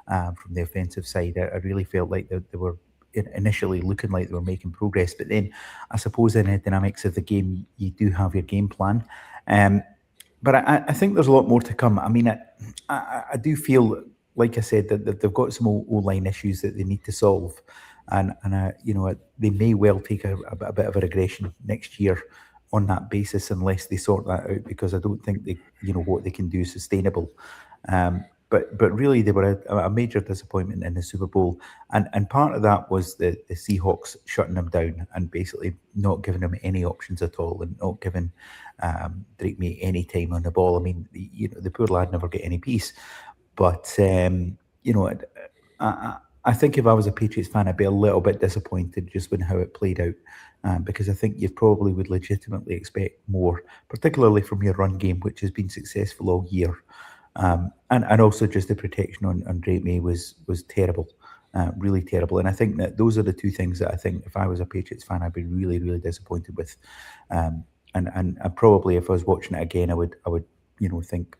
[SPEAKER 4] from the offensive side. I really felt like they were initially looking like they were making progress, but then I suppose in the dynamics of the game, you do have your game plan. But I think there's a lot more to come. I mean, I do feel, like I said, that they've got some O-line issues that they need to solve. And they may well take a bit of a regression next year on that basis, unless they sort that out, because I don't think what they can do is sustainable. But really, they were a major disappointment in the Super Bowl, and part of that was the Seahawks shutting them down and basically not giving them any options at all, and not giving Drake Maye any time on the ball. I mean, the poor lad never get any peace. But I think if I was a Patriots fan, I'd be a little bit disappointed just with how it played out, because I think you probably would legitimately expect more, particularly from your run game, which has been successful all year. And also just the protection on Drake Maye was terrible, really terrible. And I think that those are the 2 things that I think if I was a Patriots fan, I'd be really, really disappointed with. And probably if I was watching it again, I would think,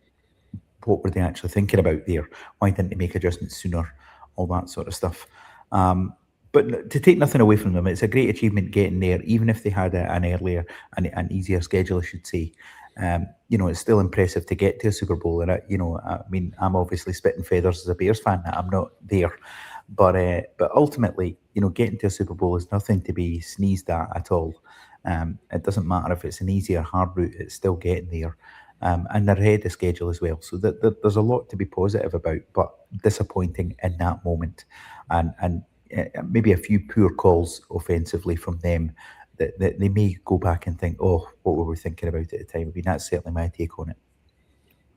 [SPEAKER 4] what were they actually thinking about there? Why didn't they make adjustments sooner? All that sort of stuff. But to take nothing away from them, it's a great achievement getting there, even if they had an earlier and an easier schedule, I should say. It's still impressive to get to a Super Bowl. And I mean, I'm obviously spitting feathers as a Bears fan. I'm not there, but ultimately, getting to a Super Bowl is nothing to be sneezed at all. It doesn't matter if it's an easy or hard route; it's still getting there. And they're ahead of schedule as well. So there's a lot to be positive about, but disappointing in that moment. And maybe a few poor calls offensively from them that they may go back and think, oh, what were we thinking about at the time? I mean, that's certainly my take on it.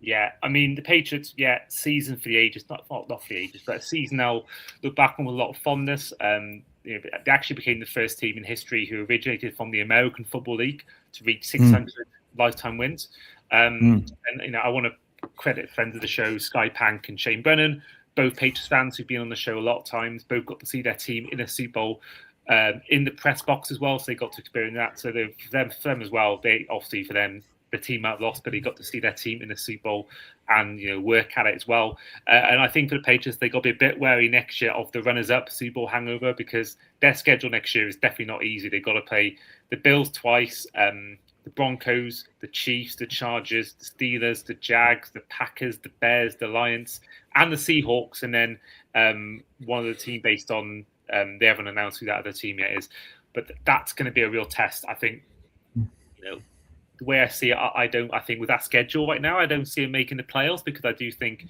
[SPEAKER 2] Yeah, I mean, the Patriots, season for the ages, not for the ages, but a season now look back on with a lot of fondness. They actually became the first team in history who originated from the American Football League to reach 600 lifetime wins. And I want to credit friends of the show, Sky Pank and Shane Brennan, both Patriots fans who've been on the show a lot of times, both got to see their team in a Super Bowl in the press box as well, so they got to experience that. So for them as well, they obviously for them, the team out lost, but they got to see their team in the Super Bowl and work at it as well. And I think for the Patriots, they got to be a bit wary next year of the runners-up Super Bowl hangover, because their schedule next year is definitely not easy. They've got to play the Bills twice, the Broncos, the Chiefs, the Chargers, the Steelers, the Jags, the Packers, the Bears, the Lions, and the Seahawks, and then one of the team based on they haven't announced who that other team yet is, but that's going to be a real test. I think the way I see it, I think with that schedule right now, I don't see them making the playoffs, because I do think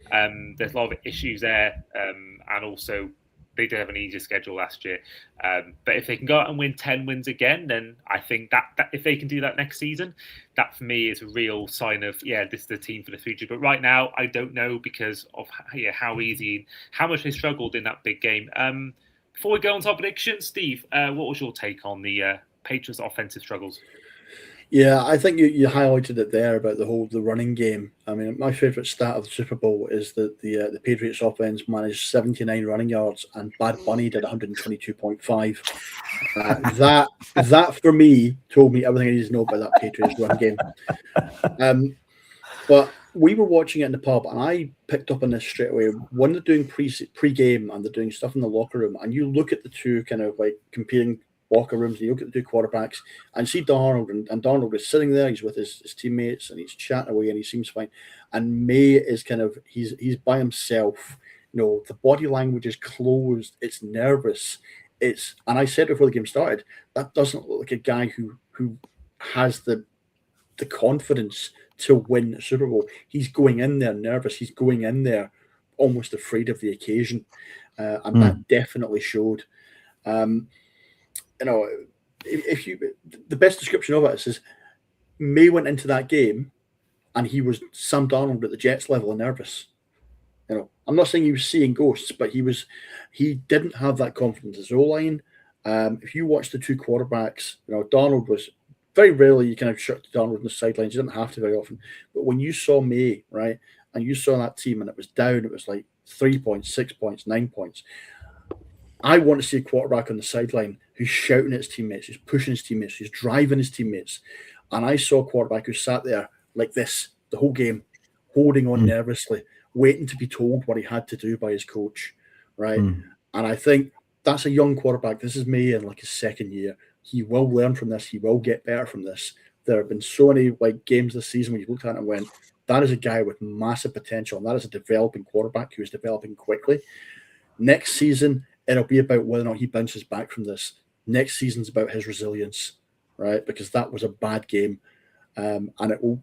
[SPEAKER 2] there's a lot of issues there, and also they did have an easier schedule last year. But if they can go out and win 10 wins again, then I think that if they can do that next season, that for me is a real sign of, this is the team for the future. But right now, I don't know, because of how easy, how much they struggled in that big game. Before we go on to our predictions, Steve, what was your take on the Patriots' offensive struggles?
[SPEAKER 3] Yeah, I think you highlighted it there about the running game. I mean, my favourite stat of the Super Bowl is that the Patriots offense managed 79 running yards and Bad Bunny did 122.5. That for me told me everything I needed to know about that Patriots run game. But we were watching it in the pub, and I picked up on this straight away. When they're doing pre-game and they're doing stuff in the locker room, and you look at the two kind of like competing locker rooms, and you look at the two quarterbacks and see Darnold, and Darnold is sitting there, he's with his teammates and he's chatting away and he seems fine. And May is kind of, he's by himself, the body language is closed, it's nervous, and I said before the game started, that doesn't look like a guy who has the confidence to win the Super Bowl. He's going in there nervous, he's going in there almost afraid of the occasion, and that definitely showed. The best description of it is May went into that game and he was Sam Darnold at the Jets level and nervous. I'm not saying he was seeing ghosts, but he didn't have that confidence. His O-line, if you watch the two quarterbacks, Darnold was very rarely you kind of shut Darnold on the sidelines. You didn't have to very often. But when you saw May, right, and you saw that team and it was down, it was like 3 points, 6 points, 9 points. I want to see a quarterback on the sideline who's shouting at his teammates, who's pushing his teammates, who's driving his teammates. And I saw a quarterback who sat there like this the whole game, holding on nervously, waiting to be told what he had to do by his coach, right? And I think that's a young quarterback. This is May in like his second year. He will learn from this. He will get better from this. There have been so many games this season when you looked at it and went, that is a guy with massive potential, and that is a developing quarterback who is developing quickly. Next season, it'll be about whether or not he bounces back from this. Next season's about his resilience, right? Because that was a bad game. And it will,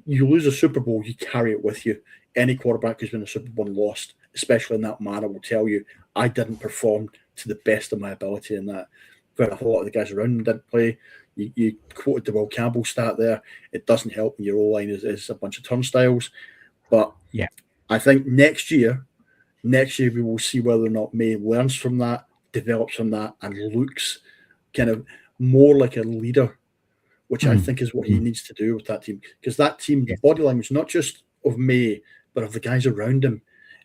[SPEAKER 3] you lose a Super Bowl, you carry it with you. Any quarterback who's been in a Super Bowl and lost, especially in that manner, will tell you, I didn't perform to the best of my ability in that. But a lot of the guys around him didn't play. You quoted the Will Campbell stat there. It doesn't help when your O-line is a bunch of turnstiles. But I think next year we will see whether or not May learns from that, develops from that, and looks kind of more like a leader, which I think is what he needs to do with that team. Because that team, the body language, not just of May, but of the guys around him,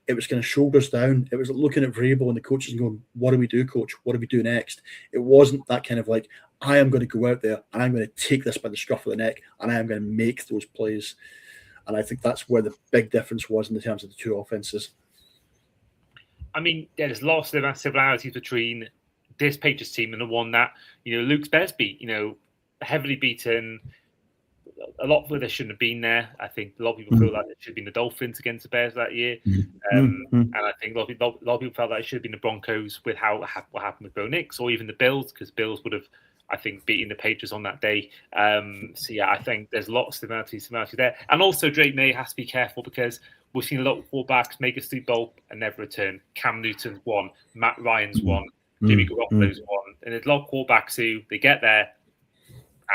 [SPEAKER 3] it was kind of shoulders down. It was looking at Vrabel and the coaches and going, what do we do, coach? What do we do next? It wasn't that kind of like, I am going to go out there and I'm going to take this by the scruff of the neck and I am going to make those plays. And I think that's where the big difference was in terms of the two offenses.
[SPEAKER 2] I mean, there's lots of similarities between this Patriots team and the one that, Luke's Bears beat, heavily beaten. A lot of they shouldn't have been there. I think a lot of people feel like it should have been the Dolphins against the Bears that year. And I think a lot of people felt that it should have been the Broncos with what happened with Bo Nix, or even the Bills, because Bills would have, I think, beaten the Patriots on that day. I think there's lots of similarity there. And also Drake Maye has to be careful, because we've seen a lot of quarterbacks make a Super Bowl and never return. Cam Newton's won, Matt Ryan's won, Jimmy Garoppolo's one, and there's a lot of quarterbacks who they get there,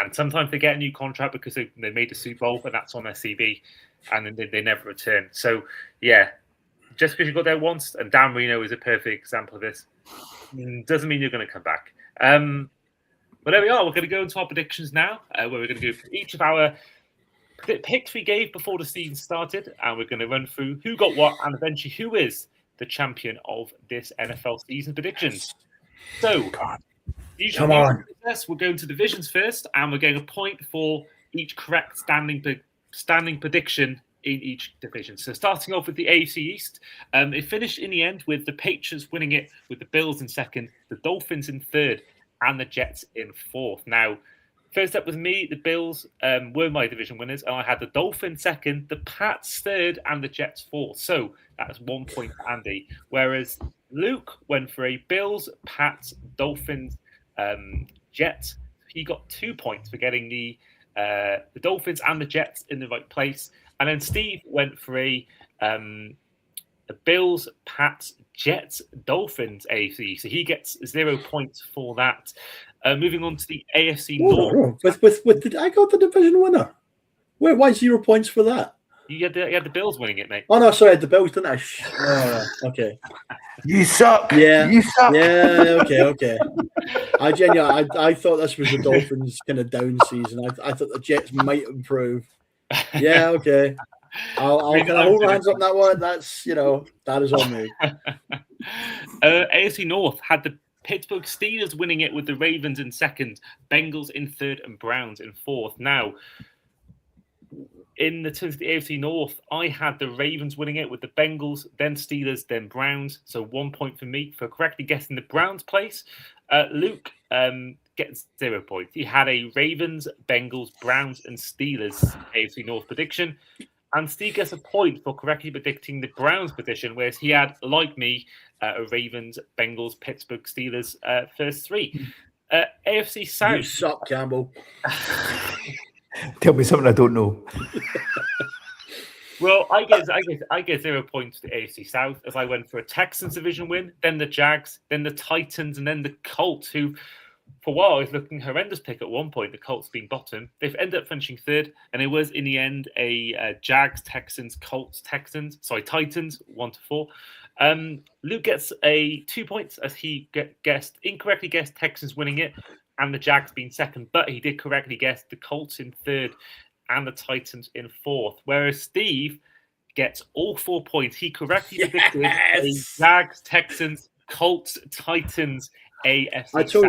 [SPEAKER 2] and sometimes they get a new contract because they made the Super Bowl, and that's on their CV, and then they never return. So, yeah, just because you got there once, and Dan Marino is a perfect example of this, doesn't mean you're going to come back. But there we are. We're going to go into our predictions now, where we're going to go through each of our picks we gave before the season started, and we're going to run through who got what, and eventually who is the champion of this NFL season predictions. So,
[SPEAKER 3] Come on.
[SPEAKER 2] We're going to divisions first, and we're getting a point for each correct standing prediction in each division. So starting off with the AFC East, it finished in the end with the Patriots winning it, with the Bills in second, the Dolphins in third, and the Jets in fourth. Now, first up with me, the Bills were my division winners, and I had the Dolphins second, the Pats third, and the Jets fourth. So that's 1 point for Andy. Whereas Luke went for a Bills, Pats, Dolphins, Jets. He got 2 points for getting the Dolphins and the Jets in the right place. And then Steve went for a Bills, Pats, Jets, Dolphins AFC. So he gets 0 points for that. Moving on to the AFC North.
[SPEAKER 3] I got the division winner. Wait, why 0 points for that?
[SPEAKER 2] You had the Bills winning it, mate.
[SPEAKER 3] Oh no, sorry, I had the Bills, didn't I? Okay.
[SPEAKER 4] You suck.
[SPEAKER 3] Yeah,
[SPEAKER 4] you suck.
[SPEAKER 3] Yeah, okay. I thought this was the Dolphins' kind of down season. I thought the Jets might improve. Yeah, okay. I'll kind of hold my hands up on that one. That's that is on me.
[SPEAKER 2] AFC North had the Pittsburgh Steelers winning it with the Ravens in second, Bengals in third, and Browns in fourth. Now, in the terms of the AFC North, I had the Ravens winning it with the Bengals, then Steelers, then Browns. So 1 point for me for correctly guessing the Browns place. Luke gets 0 points. He had a Ravens, Bengals, Browns, and Steelers AFC North prediction. And Steve gets a point for correctly predicting the Browns position, whereas he had, like me, a Ravens, Bengals, Pittsburgh Steelers first three. AFC South.
[SPEAKER 3] You suck, Campbell.
[SPEAKER 4] Tell me something I don't know.
[SPEAKER 2] Well, I get 0 points to the AFC South as I went for a Texans division win, then the Jags, then the Titans, and then the Colts, who for a while was looking horrendous pick at one point. The Colts being bottom, they've ended up finishing third, and it was in the end a Jags, Texans, Colts, Texans. Sorry, Titans 1-4. Luke gets 2 points as he incorrectly guessed Texans winning it, and the Jags being second, but he did correctly guess the Colts in third and the Titans in fourth. Whereas Steve gets all 4 points. He correctly predicted a Jags, Texans, Colts, Titans, AFC South.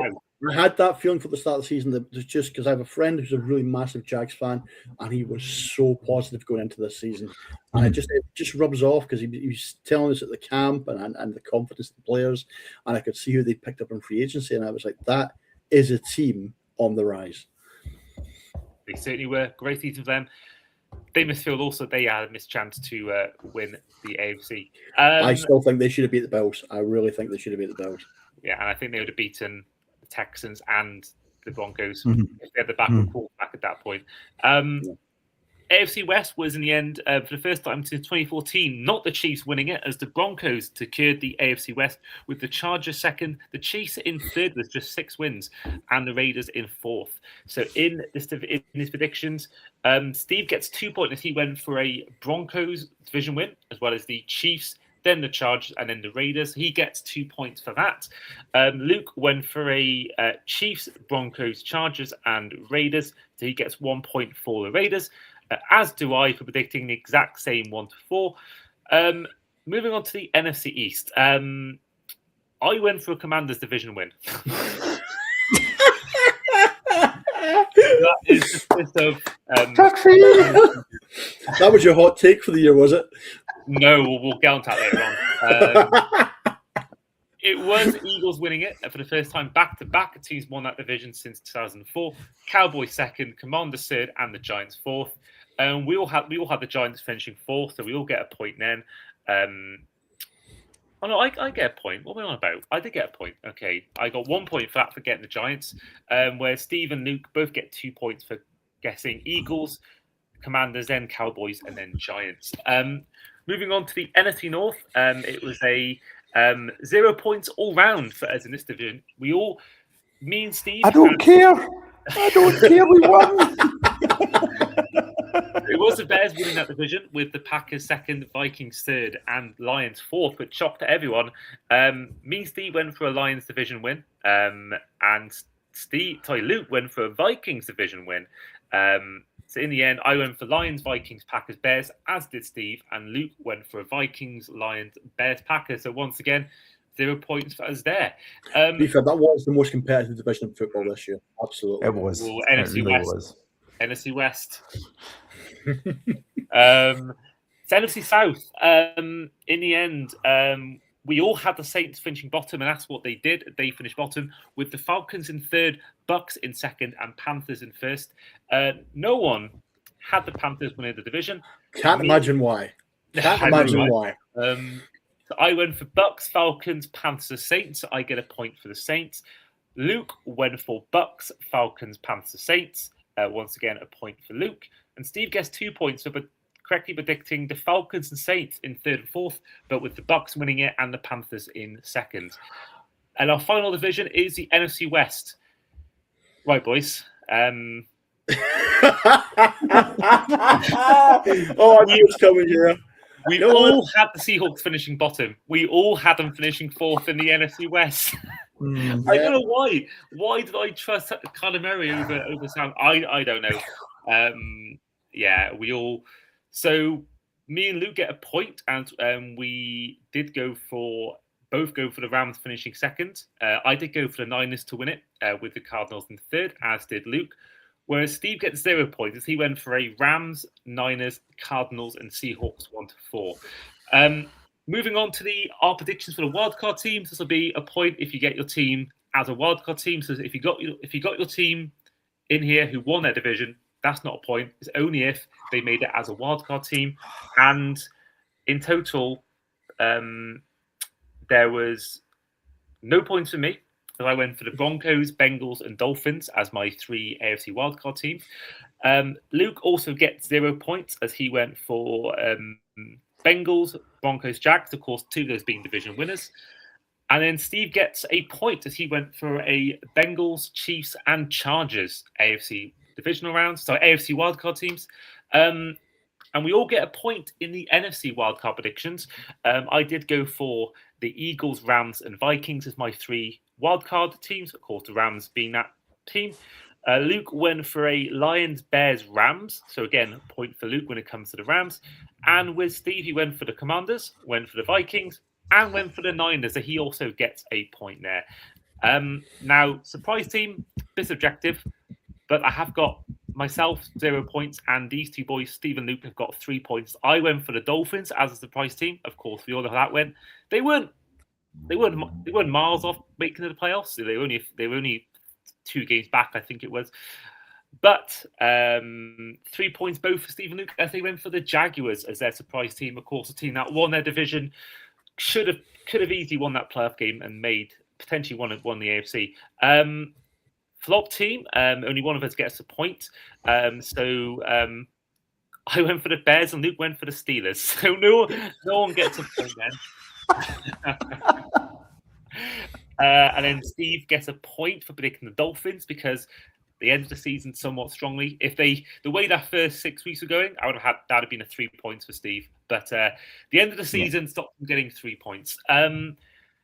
[SPEAKER 3] I had that feeling for the start of the season that was just because I have a friend who's a really massive Jags fan, and he was so positive going into this season. And it just rubs off because he was telling us at the camp and the confidence of the players, and I could see who they picked up in free agency, and I was like, that is a team on the rise.
[SPEAKER 2] They certainly were. Great season for them. They must feel also they had a missed chance to win the AFC.
[SPEAKER 3] I still think they should have beat the Bills. I really think they should have beat the Bills.
[SPEAKER 2] Yeah, and I think they would have beaten the Texans and the Broncos if they had the backup quarterback at that point. AFC West was in the end, for the first time since 2014, not the Chiefs winning it, as the Broncos secured the AFC West with the Chargers second, the Chiefs in third with just 6 wins, and the Raiders in fourth. So in his predictions, Steve gets 2 points as he went for a Broncos division win, as well as the Chiefs, then the Chargers, and then the Raiders. He gets 2 points for that. Luke went for a Chiefs, Broncos, Chargers, and Raiders. So he gets 1 point for the Raiders. As do I for predicting the exact same 1-4. Moving on to the NFC East. I went for a Commanders division win. That is the list of.
[SPEAKER 3] That was your hot take for the year, was it?
[SPEAKER 2] No, we'll get on to that later on. It was Eagles winning it for the first time back-to-back. The teams won that division since 2004. Cowboys second, Commanders third, and the Giants fourth. We all had the Giants finishing fourth, so we all get a point then. Oh no, I get a point. What am I on about? I did get a point. Okay, I got 1 point for that for getting the Giants. Where Steve and Luke both get 2 points for guessing Eagles, Commanders, then Cowboys, and then Giants. Moving on to the NFC North, it was a 0 points all round for us in this division. Me and Steve.
[SPEAKER 4] I don't care. I don't care. We won.
[SPEAKER 2] It was the Bears winning that division with the Packers second, Vikings third, and Lions fourth, which shocked everyone. Me and Steve went for a Lions division win, and Luke went for a Vikings division win. So in the end, I went for Lions, Vikings, Packers, Bears, as did Steve, and Luke went for a Vikings, Lions, Bears, Packers. So once again, 0 points for us there.
[SPEAKER 3] To be fair, that was the most competitive division of football this year. Absolutely.
[SPEAKER 4] It was.
[SPEAKER 2] Well,
[SPEAKER 4] It
[SPEAKER 2] NFC
[SPEAKER 4] really
[SPEAKER 2] West.
[SPEAKER 4] was.
[SPEAKER 2] NFC West. It's NFC South. In the end, we all had the Saints finishing bottom, and that's what they did. They finished bottom with the Falcons in third, Bucks in second, and Panthers in first. No one had the Panthers winning the division.
[SPEAKER 3] Can't imagine why. Can't imagine why.
[SPEAKER 2] So I went for Bucks, Falcons, Panthers, Saints. I get a point for the Saints. Luke went for Bucks, Falcons, Panthers, Saints. Once again, a point for Luke. And Steve gets 2 points for correctly predicting the Falcons and Saints in third and fourth, but with the Bucks winning it and the Panthers in second. And our final division is the NFC West. Right, boys.
[SPEAKER 3] Oh, I knew it was coming here.
[SPEAKER 2] We all had the Seahawks finishing bottom. We all had them finishing fourth in the NFC West. I don't know why. Why did I trust Kyler Murray over Sam? I don't know. We all. So me and Luke get a point, and we did both go for the Rams finishing second. I did go for the Niners to win it with the Cardinals in third, as did Luke. Whereas Steve gets 0 points as he went for a Rams, Niners, Cardinals, and Seahawks 1 to 4. Moving on to our predictions for the wildcard teams. This will be a point if you get your team as a wildcard team. So if you got your team in here who won their division, that's not a point. It's only if they made it as a wildcard team. And in total, there was no points for me. So I went for the Broncos, Bengals, and Dolphins as my 3 AFC wildcard teams. Luke also gets 0 points as he went for Bengals, Broncos, Jags. Of course, 2 of those being division winners. And then Steve gets a point as he went for a Bengals, Chiefs, and Chargers AFC divisional rounds. So AFC wildcard teams. And we all get a point in the NFC wildcard predictions. I did go for the Eagles, Rams, and Vikings as my 3 wildcard teams. Of course, the Rams being that team. Luke went for a Lions, Bears, Rams. So again, a point for Luke when it comes to the Rams. And with Steve, he went for the Commanders, went for the Vikings, and went for the Niners. So he also gets a point there. Now, surprise team, bit subjective, but I have got myself 0 points, and these 2 boys, Steve and Luke, have got 3 points. I went for the Dolphins as a surprise team. Of course, we all know how that went. They weren't miles off making the playoffs. They were only 2 games back, I think it was. But 3 points both for Steve and Luke as they went for the Jaguars as their surprise team. Of course, a team that won their division, could have easily won that playoff game and potentially won the AFC. Flop team, only one of us gets a point. So I went for the Bears and Luke went for the Steelers. So no one gets a point then. And then Steve gets a point for predicting the Dolphins because they ended the season somewhat strongly. If the way that first 6 weeks were going, that'd have been a 3 points for Steve. But the end of the season stopped him getting 3 points.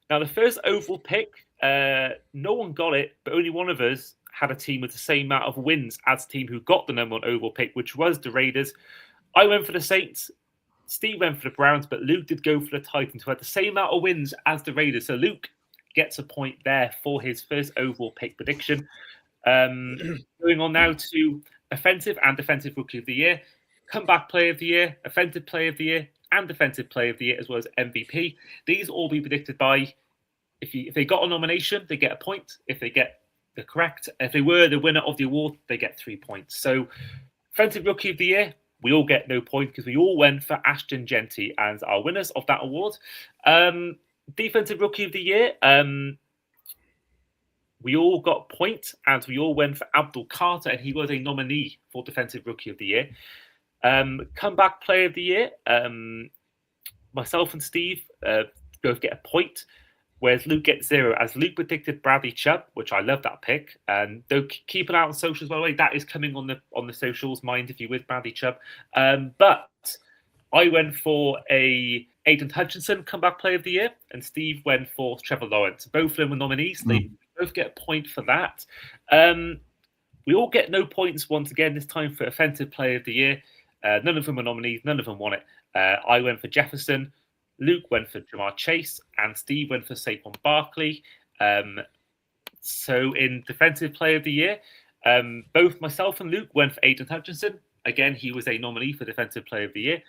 [SPEAKER 2] Now the first overall pick, no one got it, but only one of us had a team with the same amount of wins as the team who got the number 1 overall pick, which was the Raiders. I went for the Saints. Steve went for the Browns, but Luke did go for the Titans, who had the same amount of wins as the Raiders. So Luke gets a point there for his first overall pick prediction. Going on now to offensive and defensive rookie of the year, comeback player of the year, offensive player of the year, and defensive player of the year, as well as MVP. These all be predicted by if they got a nomination, they get a point. If they get the correct, if they were the winner of the award, they get 3 points. So offensive rookie of the year, we all get no point because we all went for Ashton Genty as our winners of that award. Defensive rookie of the year, we all got points as we all went for Abdul Carter, and he was a nominee for defensive rookie of the year. Comeback player of the year, myself and Steve both get a point, whereas Luke gets 0, as Luke predicted Bradley Chubb, which I love that pick. And don't keep it out on socials, by the way. That is coming on the socials, my interview with Bradley Chubb. But I went for a Aidan Hutchinson comeback player of the year, and Steve went for Trevor Lawrence. Both of them were nominees. They both get a point for that. We all get no points once again this time for offensive player of the year. None of them were nominees. None of them won it. I went for Jefferson. Luke went for Jamar Chase, and Steve went for Saquon Barkley. So in defensive player of the year, both myself and Luke went for Aidan Hutchinson. Again, he was a nominee for defensive player of the year.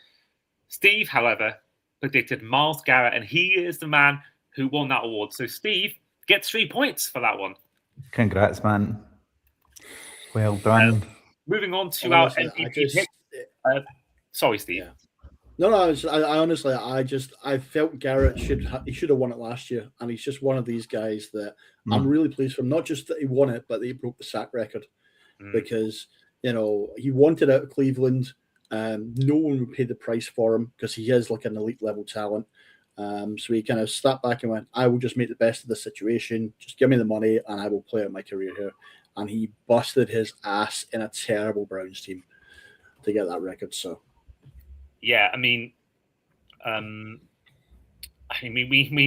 [SPEAKER 2] Steve, however, predicted Myles Garrett, and he is the man who won that award. So Steve gets 3 points for that one.
[SPEAKER 4] Congrats, man. Well done.
[SPEAKER 2] Moving on to our MVP pick. Sorry, Steve.
[SPEAKER 3] Yeah. No, I honestly, I felt Garrett should have won it last year, and he's just one of these guys that I'm really pleased for him. Not just that he won it, but that he broke the sack record, because he wanted out of Cleveland. No one would pay the price for him because he is like an elite level talent. So he kind of stepped back and went, "I will just make the best of the situation. Just give me the money, and I will play out my career here." And he busted his ass in a terrible Browns team to get that record. So.
[SPEAKER 2] Yeah, me and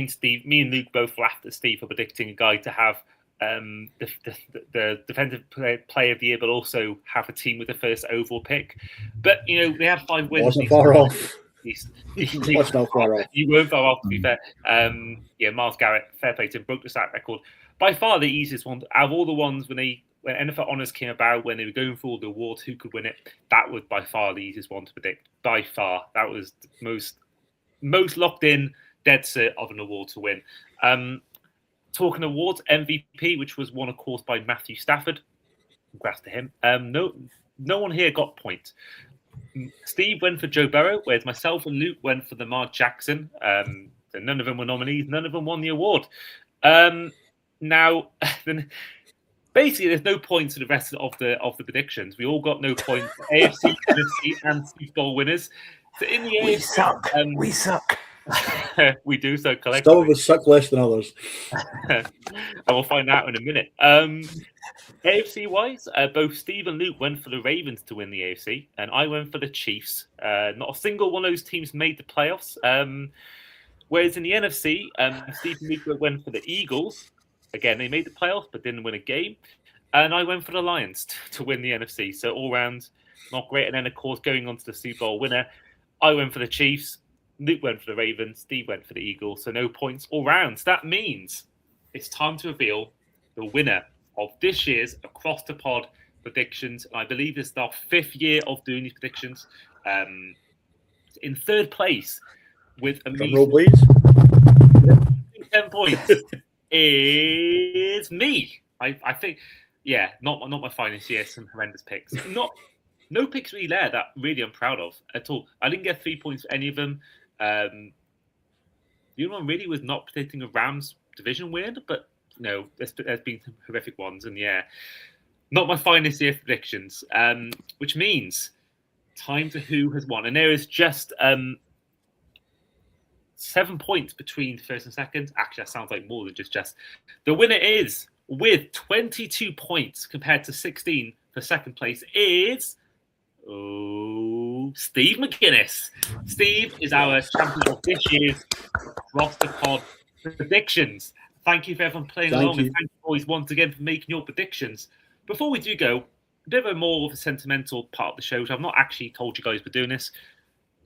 [SPEAKER 2] Steve, me and Luke both laughed at Steve for predicting a guy to have the defensive player of the year, but also have a team with the first overall pick. But they had 5 wins.
[SPEAKER 3] Wasn't far off.
[SPEAKER 2] Was not far off. You weren't far off, to be fair. Myles Garrett, fair play to him, broke the sack record. By far the easiest one out of all the ones when NFL Honors came about, when they were going for all the awards, who could win it, that was by far the easiest one to predict. By far. That was the most locked in, dead set of an award to win. Talking awards, MVP, which was won, of course, by Matthew Stafford. Congrats to him. No one here got a point. Steve went for Joe Burrow, whereas myself and Luke went for Lamar Jackson. So none of them were nominees. None of them won the award. Now, basically, there's no points for the rest of the predictions. We all got no points. AFC, NFC, and Super Bowl winners. So in the AFC,
[SPEAKER 4] we suck.
[SPEAKER 2] We do so collectively.
[SPEAKER 3] Some of us suck less than others.
[SPEAKER 2] And we'll find out in a minute. AFC wise, both Steve and Luke went for the Ravens to win the AFC, and I went for the Chiefs. Not a single one of those teams made the playoffs. Whereas in the NFC, Steve and Luke went for the Eagles. Again, they made the playoffs but didn't win a game. And I went for the Lions to win the NFC. So all round, not great. And then, of course, going on to the Super Bowl winner, I went for the Chiefs. Luke went for the Ravens. Steve went for the Eagles. So no points all round. So that means it's time to reveal the winner of this year's Across the Pod predictions. And I believe this is our 5th year of doing these predictions. In 3rd place with a 10 points. Is me. I think, not my finest year. Some horrendous picks. No picks really there that really I'm proud of at all. I didn't get 3 points for any of them. The only one really was not predicting a Rams division win, but no, there's been some horrific ones, and not my finest year predictions. Which means time to who has won, and there is just 7 points between first and second. Actually, that sounds like more than just. The winner is, with 22 points compared to 16 for second place, is Steve McGuiness. Steve is our champion of this year's Across the Pod predictions. Thank you for everyone playing along, and thank you always once again for making your predictions. Before we do go, a bit of a more of a sentimental part of the show, which I've not actually told you guys we're doing this.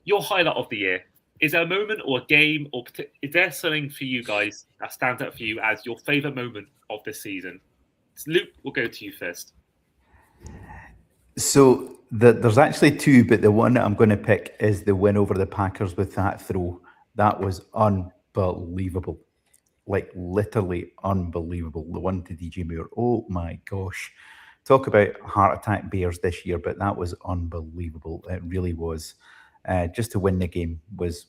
[SPEAKER 2] Your highlight of the year. Is there a moment or a game, or is there something for you guys that stands out for you as your favourite moment of this season? Luke, we'll go to you first.
[SPEAKER 4] So there's actually 2, but the one that I'm going to pick is the win over the Packers with that throw. That was unbelievable. Like, literally unbelievable. The one to DJ Moore. Oh, my gosh. Talk about heart attack bears this year, but that was unbelievable. It really was. Just to win the game was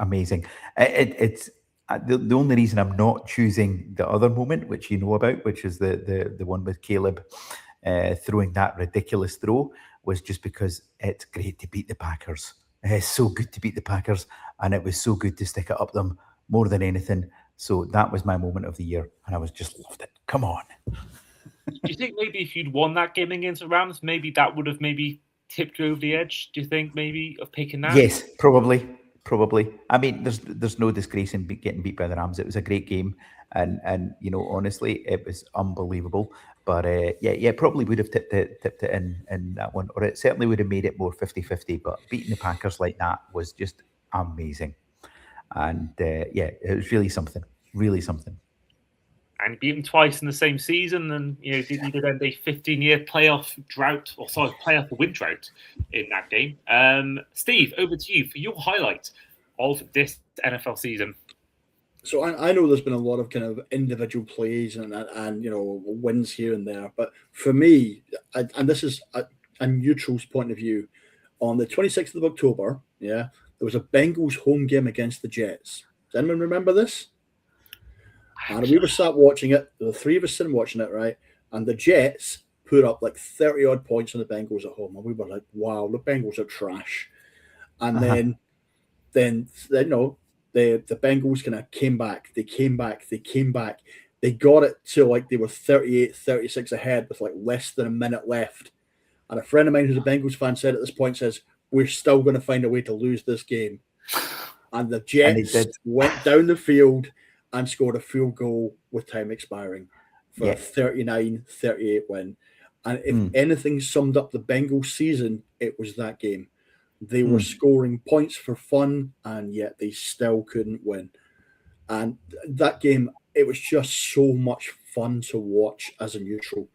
[SPEAKER 4] amazing. It's the only reason I'm not choosing the other moment, which you know about, which is the one with Caleb throwing that ridiculous throw, was just because it's great to beat the Packers. It's so good to beat the Packers, and it was so good to stick it up them more than anything. So that was my moment of the year, and I was just loved it. Come on.
[SPEAKER 2] Do you think maybe if you'd won that game against the Rams, maybe that would have maybe tipped you over the edge? Do you think maybe of picking that?
[SPEAKER 4] Yes, probably. I mean, there's no disgrace in getting beat by the Rams. It was a great game, and honestly, it was unbelievable. But yeah, probably would have tipped it in that one, or it certainly would have made it more 50-50. But beating the Packers like that was just amazing, and it was really something.
[SPEAKER 2] And beat them twice in the same season, and did end a 15-year playoff win drought in that game. Steve, over to you for your highlight of this NFL season.
[SPEAKER 3] So I know there's been a lot of kind of individual plays and wins here and there, but for me, and this is a neutral's point of view, on the 26th of October, there was a Bengals home game against the Jets. Does anyone remember this? And we were sat watching it, the three of us sitting watching it, right? And the Jets put up like 30 odd points on the Bengals at home, and we were like, "Wow, the Bengals are trash." And then the Bengals kind of came back. They came back. They got it to like they were 38-36 ahead with like less than a minute left. And a friend of mine who's a Bengals fan said at this point, "We're still going to find a way to lose this game." And the Jets went down the field and scored a field goal with time expiring for a 39-38 win. And if anything summed up the Bengals season, it was that game. They were scoring points for fun, and yet they still couldn't win. And that game, it was just so much fun to watch as a neutral.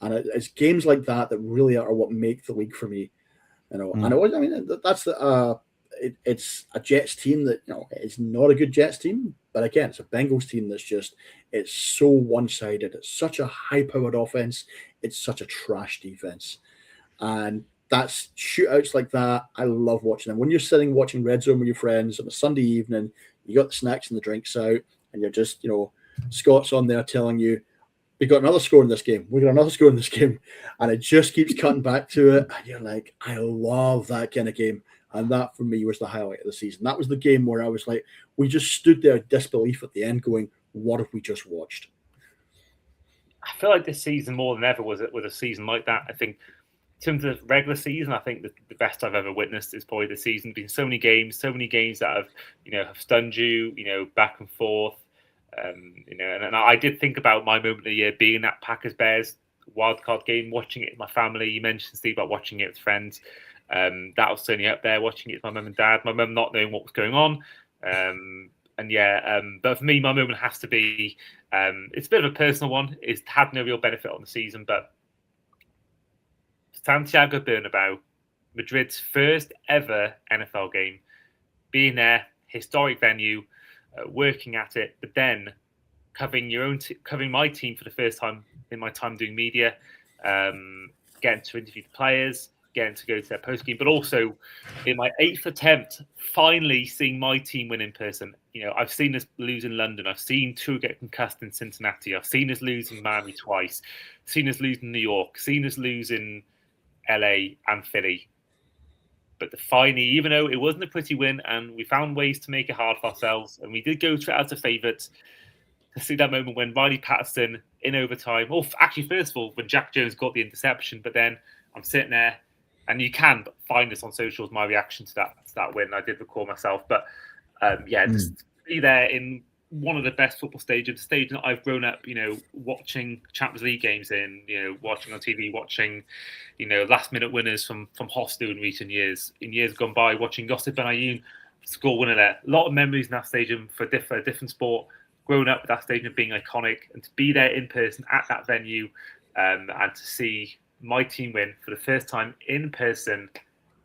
[SPEAKER 3] And it's games like that that really are what make the league for me. That's it's a Jets team that it's not a good Jets team, but again, it's a Bengals team it's so one-sided. It's such a high-powered offense. It's such a trash defense, and that's shootouts like that. I love watching them. When you're sitting watching Red Zone with your friends on a Sunday evening, you got the snacks and the drinks out, and you're just Scott's on there telling you, "We got another score in this game. We got another score in this game," and it just keeps cutting back to it, and you're like, I love that kind of game. And that, for me, was the highlight of the season. That was the game where I was like, we just stood there in disbelief at the end going, what have we just watched?
[SPEAKER 2] I feel like this season, more than ever, was a season like that. I think in terms of regular season, I think the best I've ever witnessed is probably the season. Been so many games that have stunned you, back and forth. And I did think about my moment of the year being that Packers-Bears wildcard game, watching it with my family. You mentioned, Steve, about watching it with friends. That was certainly up there, watching it with my mum and dad. My mum not knowing what was going on. But for me, my moment has to be, it's a bit of a personal one. It's had no real benefit on the season, but Santiago Bernabeu, Madrid's first ever NFL game, being there, historic venue, working at it, but then covering covering my team for the first time in my time doing media, getting to interview the players, getting to go to their post game, but also in my 8th attempt, finally seeing my team win in person. I've seen us lose in London. I've seen Tua get concussed in Cincinnati. I've seen us lose in Miami twice. Seen us lose in New York. Seen us lose in LA and Philly. But finally, even though it wasn't a pretty win, and we found ways to make it hard for ourselves, and we did go to it as a favourite, to see that moment when Riley Patterson in overtime, or actually, first of all, when Jack Jones got the interception, but then I'm sitting there, and you can find this on socials, my reaction to that win. I did record myself, but just to be there in one of the best football stadiums, the stadium that I've grown up, watching Champions League games in, watching on TV, watching, last minute winners from Hostel in recent years. In years gone by, watching Yosef Benayoun score winner there. A lot of memories in that stadium for a different sport. Growing up with that stadium being iconic, and to be there in person at that venue, and to see my team win for the first time in person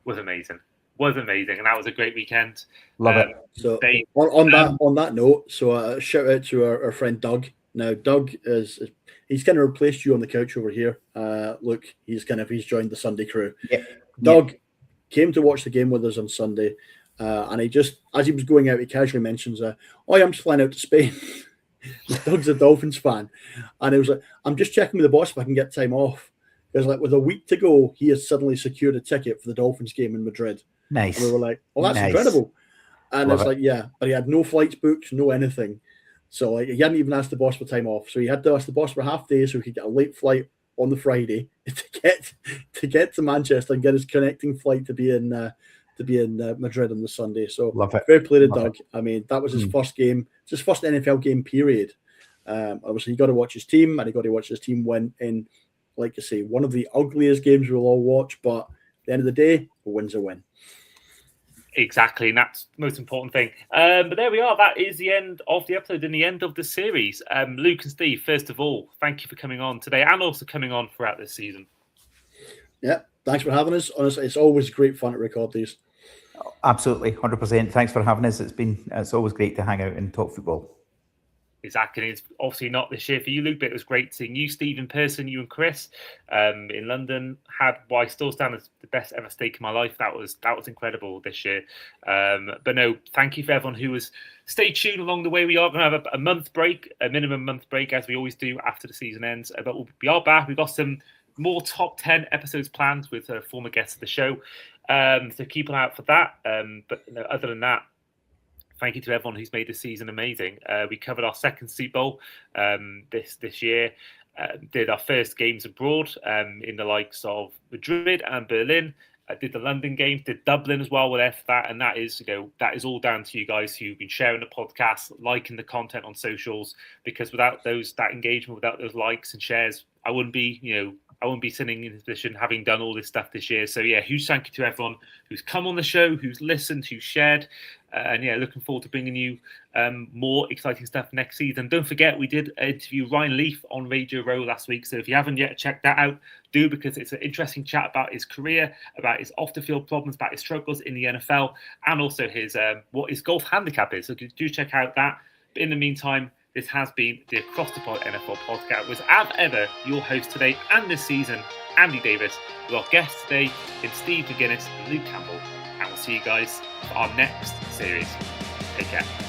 [SPEAKER 2] was amazing. And that was a great weekend.
[SPEAKER 4] Love it.
[SPEAKER 3] So on that note, so shout out to our friend Doug. Now Doug he's kind of replaced you on the couch over here. Look, he's joined the Sunday crew.
[SPEAKER 4] Yeah.
[SPEAKER 3] Doug came to watch the game with us on Sunday, and he just, as he was going out, he casually mentions, I'm just flying out to Spain. Doug's a Dolphins fan, and he was like, I'm just checking with the boss if I can get time off. Because with a week to go, he has suddenly secured a ticket for the Dolphins game in Madrid.
[SPEAKER 4] Nice.
[SPEAKER 3] And we were like, "Oh, that's
[SPEAKER 4] Nice.
[SPEAKER 3] incredible!" And
[SPEAKER 4] Love
[SPEAKER 3] it's
[SPEAKER 4] it.
[SPEAKER 3] like, yeah, but he had no flights booked, no anything. So like, he hadn't even asked the boss for time off. So he had to ask the boss for half day so he could get a late flight on the Friday to get to Manchester and get his connecting flight to be in Madrid on the Sunday. So
[SPEAKER 4] Love it.
[SPEAKER 3] fair play to
[SPEAKER 4] Love
[SPEAKER 3] Doug. I mean, that was his
[SPEAKER 4] Mm.
[SPEAKER 3] first game. It's his first NFL game, period. Obviously, you got to watch his team, and he got to watch his team win in, like I say, one of the ugliest games we'll all watch. But at the end of the day, a win's a win.
[SPEAKER 2] Exactly, and that's the most important thing. But there we are. That is the end of the episode and the end of the series. Luke and Steve, first of all, thank you for coming on today and also coming on throughout this season.
[SPEAKER 3] Yeah, thanks for having us. Honestly, it's always great fun to record these.
[SPEAKER 4] Absolutely, 100%. Thanks for having us. It's always great to hang out and talk football.
[SPEAKER 2] Exactly. It's obviously not this year for you, Luke, but it was great seeing you, Steve, in person, you and Chris in London. Had what I still stand as the best ever steak in my life. That was incredible this year. But no, thank you for everyone who was stay tuned along the way. We are going to have a month break, a minimum month break, as we always do after the season ends. But we are back. We've got some more top 10 episodes planned with former guests of the show. So keep an eye out for that. But no, other than that, thank you to everyone who's made this season amazing. We covered our second Super Bowl this year. Did our first games abroad in the likes of Madrid and Berlin. Did the London games, did Dublin as well. We're there for that, and that is all down to you guys who've been sharing the podcast, liking the content on socials. Because without that engagement, without those likes and shares, I wouldn't be sitting in this position having done all this stuff this year. So yeah, huge thank you to everyone who's come on the show, who's listened, who's shared. And yeah, looking forward to bringing you more exciting stuff next season. Don't forget, we did interview Ryan Leaf on Radio Row last week. So if you haven't yet checked that out, do, because it's an interesting chat about his career, about his off-the-field problems, about his struggles in the NFL, and also his what his golf handicap is. So do check out that. But in the meantime, this has been the Across the Pod NFL podcast. With, as ever, your host today and this season, Andy Davis, with our guests today in Steve McGuiness and Luke Campbell. And we'll see you guys for our next series. Take care.